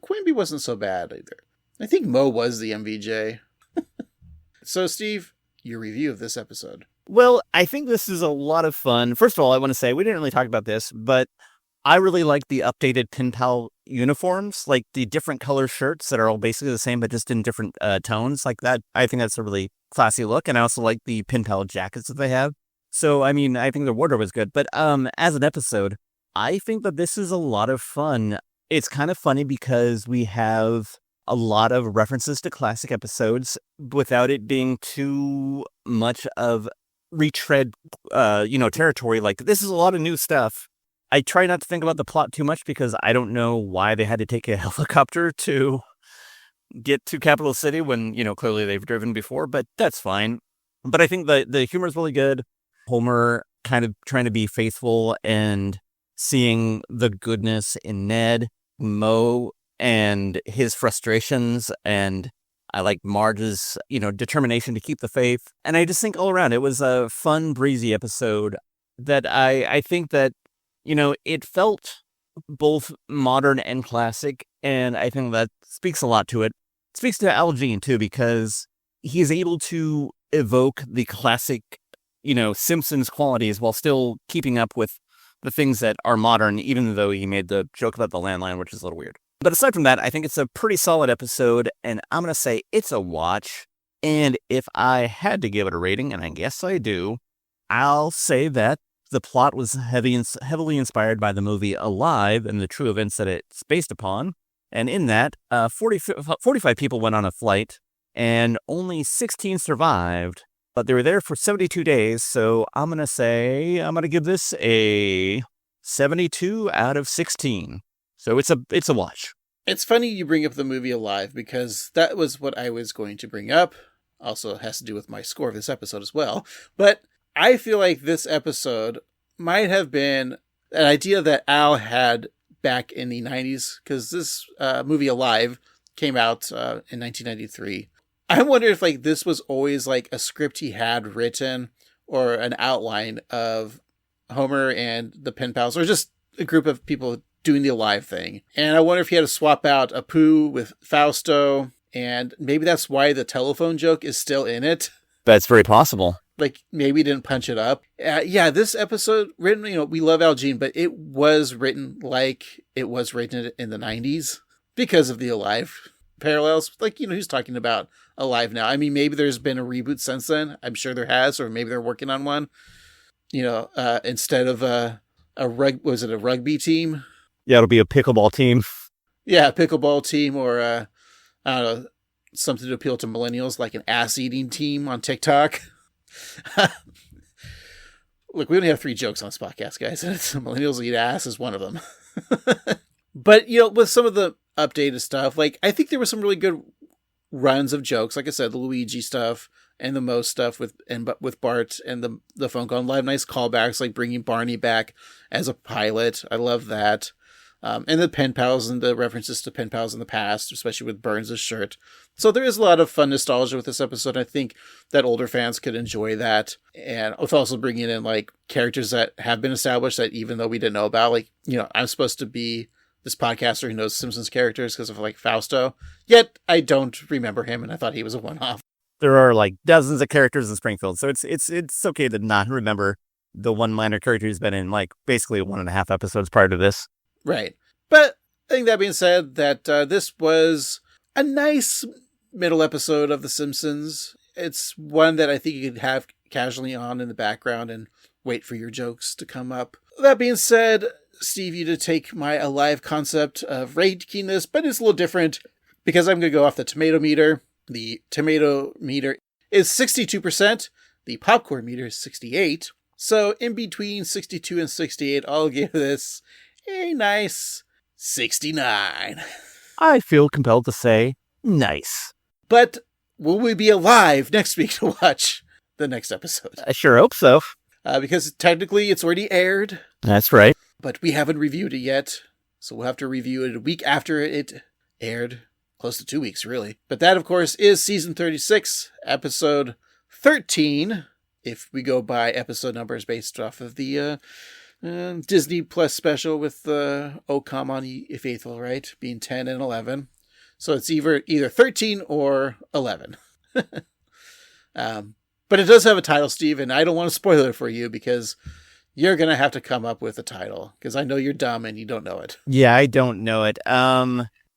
Quimby wasn't so bad either. I think Mo was the MVJ. So, Steve, your review of this episode. Well, I think this is a lot of fun. First of all, I want to say, we didn't really talk about this, but I really like the updated Pen Pal uniforms, like the different color shirts that are all basically the same, but just in different tones like that. I think that's a really classy look. And I also like the Pen Pal jackets that they have. So, I mean, I think the wardrobe is good. But as an episode, I think that this is a lot of fun. It's kind of funny because we have a lot of references to classic episodes without it being too much of retread, territory. Like, this is a lot of new stuff. I try not to think about the plot too much because I don't know why they had to take a helicopter to get to Capital City when, clearly they've driven before, but that's fine. But I think the humor is really good. Homer kind of trying to be faithful and seeing the goodness in Ned, Moe, and his frustrations, and I like Marge's, determination to keep the faith. And I just think all around it was a fun, breezy episode that I think that, it felt both modern and classic, and I think that speaks a lot to it. It speaks to Al Jean, too, because he's able to evoke the classic, Simpsons qualities while still keeping up with the things that are modern, even though he made the joke about the landline, which is a little weird. But aside from that, I think it's a pretty solid episode, and I'm going to say it's a watch. And if I had to give it a rating, and I guess I do, I'll say that the plot was heavily inspired by the movie Alive and the true events that it's based upon. And in that, 45 people went on a flight, and only 16 survived. But they were there for 72 days, so I'm going to give this a 72 out of 16. So it's a watch. It's funny you bring up the movie Alive, because that was what I was going to bring up. Also, it has to do with my score of this episode as well. But I feel like this episode might have been an idea that Al had back in the 90s, because this movie Alive came out in 1993. I wonder if this was always a script he had written, or an outline of Homer and the pen pals, or just a group of people doing the Alive thing. And I wonder if he had to swap out Apu with Fausto, and maybe that's why the telephone joke is still in it. That's very possible. Maybe he didn't punch it up. Yeah, this episode written, we love Al Jean, but it was written like it was written in the 90s because of the Alive parallels. Who's talking about Alive now? I mean, maybe there's been a reboot since then. I'm sure there has, or maybe they're working on one. Instead of a rugby team? Yeah, it'll be a pickleball team. Yeah, a pickleball team, or I don't know, something to appeal to millennials, like an ass-eating team on TikTok. Look, we only have 3 jokes on this podcast, guys, and millennials eat ass is one of them. But, with some of the updated stuff, I think there were some really good runs of jokes. Like I said, the Luigi stuff and the Moe stuff with Bart and the phone call. A lot of nice callbacks, like bringing Barney back as a pilot. I love that. And the pen pals and the references to pen pals in the past, especially with Burns' shirt. So there is a lot of fun nostalgia with this episode. I think that older fans could enjoy that. And with also bringing in characters that have been established that even though we didn't know about, I'm supposed to be this podcaster who knows Simpsons characters because of Fausto. Yet I don't remember him, and I thought he was a one-off. There are dozens of characters in Springfield, so it's okay to not remember the one minor character who's been in basically 1.5 episodes prior to this. Right. But I think that being said, that this was a nice middle episode of The Simpsons. It's one that I think you could have casually on in the background and wait for your jokes to come up. That being said, Steve, you to take my Alive concept of rating this, but it's a little different because I'm going to go off the tomato meter. The tomato meter is 62%. The popcorn meter is 68. So in between 62 and 68, I'll give this a nice 69. I feel compelled to say nice. But will we be alive next week to watch the next episode? I sure hope so. Because technically it's already aired. That's right. But we haven't reviewed it yet. So we'll have to review it a week after it aired. Close to 2 weeks, really. But that, of course, is season 36, episode 13. If we go by episode numbers based off of the Disney Plus special with Oh Come On Ye Faithful, right? Being 10 and 11. So it's either 13 or 11. But it does have a title, Steve, and I don't want to spoil it for you because you're going to have to come up with a title because I know you're dumb and you don't know it. Yeah, I don't know it.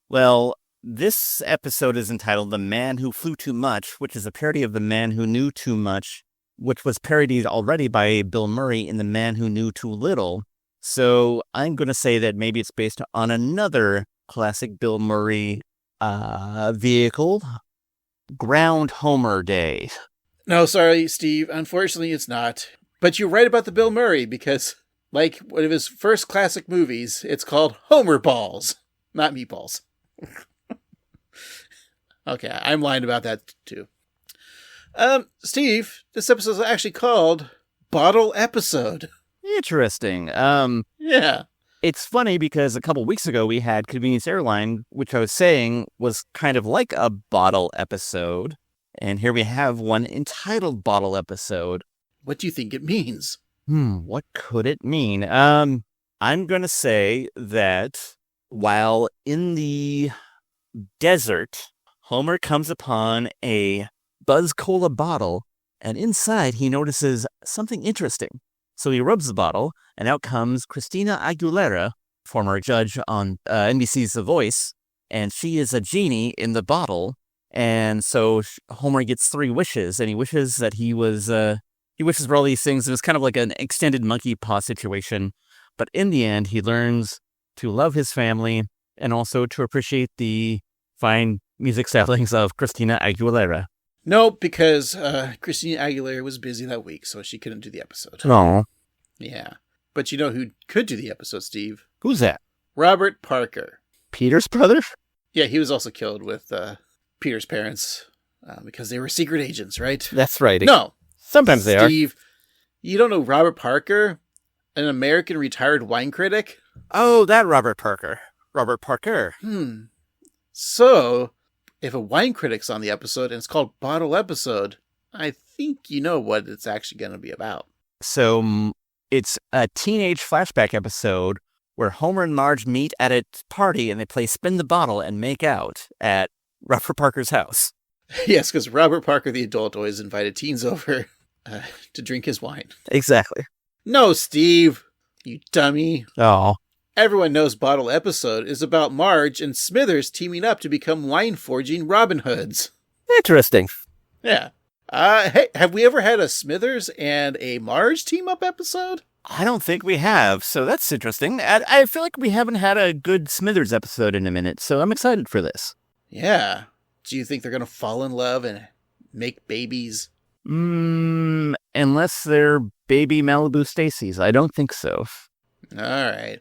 Well, this episode is entitled The Man Who Flew Too Much, which is a parody of The Man Who Knew Too Much, which was parodied already by Bill Murray in The Man Who Knew Too Little. So I'm going to say that maybe it's based on another classic Bill Murray vehicle, Ground Homer Day. No, sorry, Steve. Unfortunately, it's not. But you're right about the Bill Murray because, like one of his first classic movies, it's called Homer Balls, not Meatballs. Okay, I'm lying about that too. Steve, this episode is actually called Bottle Episode. Interesting. Yeah. It's funny because a couple weeks ago we had Convenience Airline, which I was saying was kind of like a bottle episode. And here we have one entitled Bottle Episode. What do you think it means? What could it mean? I'm going to say that while in the desert, Homer comes upon a Buzz Cola bottle, and inside he notices something interesting. So he rubs the bottle, and out comes Christina Aguilera, former judge on NBC's The Voice, and she is a genie in the bottle. And so Homer gets 3 wishes, and he wishes that he wishes for all these things. It was kind of like an extended monkey paw situation. But in the end, he learns to love his family and also to appreciate the fine music stylings of Christina Aguilera. No, because Christina Aguilera was busy that week, so she couldn't do the episode. Oh. Yeah. But you know who could do the episode, Steve? Who's that? Robert Parker. Peter's brother? Yeah, he was also killed with Peter's parents because they were secret agents, right? That's right. No. Sometimes they are. Steve, you don't know Robert Parker? An American retired wine critic? Oh, that Robert Parker. Robert Parker. So, if a wine critic's on the episode and it's called Bottle Episode, I think you know what it's actually going to be about. So, it's a teenage flashback episode where Homer and Marge meet at a party and they play Spin the Bottle and make out at Robert Parker's house. Yes, because Robert Parker, the adult, always invited teens over to drink his wine. Exactly. No, Steve, you dummy. Oh. Everyone knows Bottle Episode is about Marge and Smithers teaming up to become wine-forging Robin Hoods. Interesting. Yeah. Hey, have we ever had a Smithers and a Marge team-up episode? I don't think we have, so that's interesting. I feel like we haven't had a good Smithers episode in a minute, so I'm excited for this. Yeah. Do you think they're going to fall in love and make babies? Unless they're baby Malibu Stacy's. I don't think so. All right.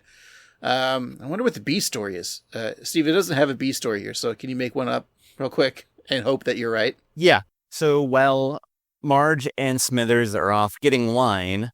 I wonder what the B story is. Steve, it doesn't have a B story here, so can you make one up real quick and hope that you're right? Yeah. So while Marge and Smithers are off getting wine,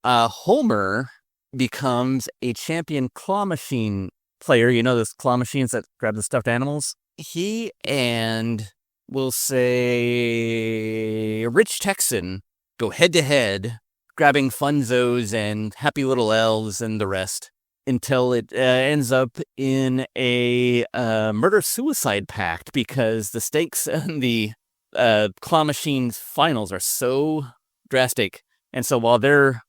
Homer becomes a champion claw machine player. You know those claw machines that grab the stuffed animals? He and, we'll say, Rich Texan go head-to-head, grabbing Funzos and Happy Little Elves and the rest, until it ends up in a murder-suicide pact because the stakes in the claw machine's finals are so drastic. And so while they're,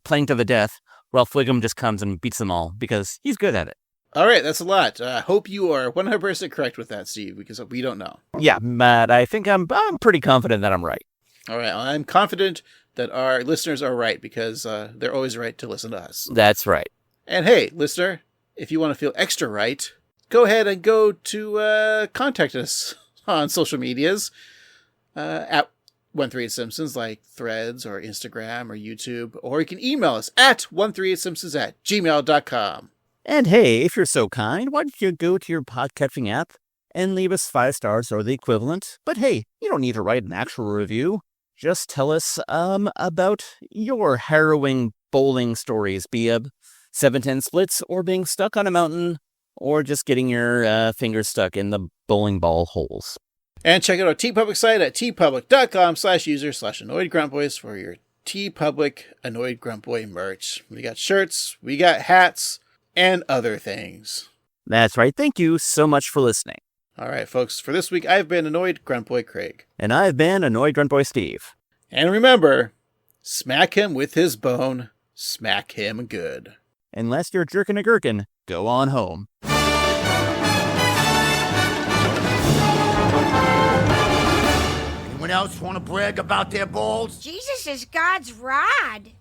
playing to the death, Ralph Wiggum just comes and beats them all because he's good at it. All right, that's a lot. I hope you are 100% correct with that, Steve, because we don't know. Yeah, but I think I'm pretty confident that I'm right. All right, I'm confident that our listeners are right because they're always right to listen to us. That's right. And hey, listener, if you want to feel extra right, go ahead and go to contact us on social medias at 138 Simpsons, like Threads or Instagram or YouTube, or you can email us at 138simpsons@gmail.com. And hey, if you're so kind, why don't you go to your podcatching app and leave us 5 stars or the equivalent? But hey, you don't need to write an actual review. Just tell us about your harrowing bowling stories, be it 7-10 splits or being stuck on a mountain or just getting your fingers stuck in the bowling ball holes. And check out our TeePublic site at tpublic.com/user/AnnoyedGruntBoys for your TeePublic Annoyed Grunt Boy merch. We got shirts, we got hats, and other things. That's right. Thank you so much for listening. All right, folks. For this week, I've been Annoyed Grunt Boy Craig. And I've been Annoyed Grunt Boy Steve. And remember, smack him with his bone, smack him good. Unless you're jerking a gherkin, go on home. Anyone else want to brag about their balls? Jesus is God's rod.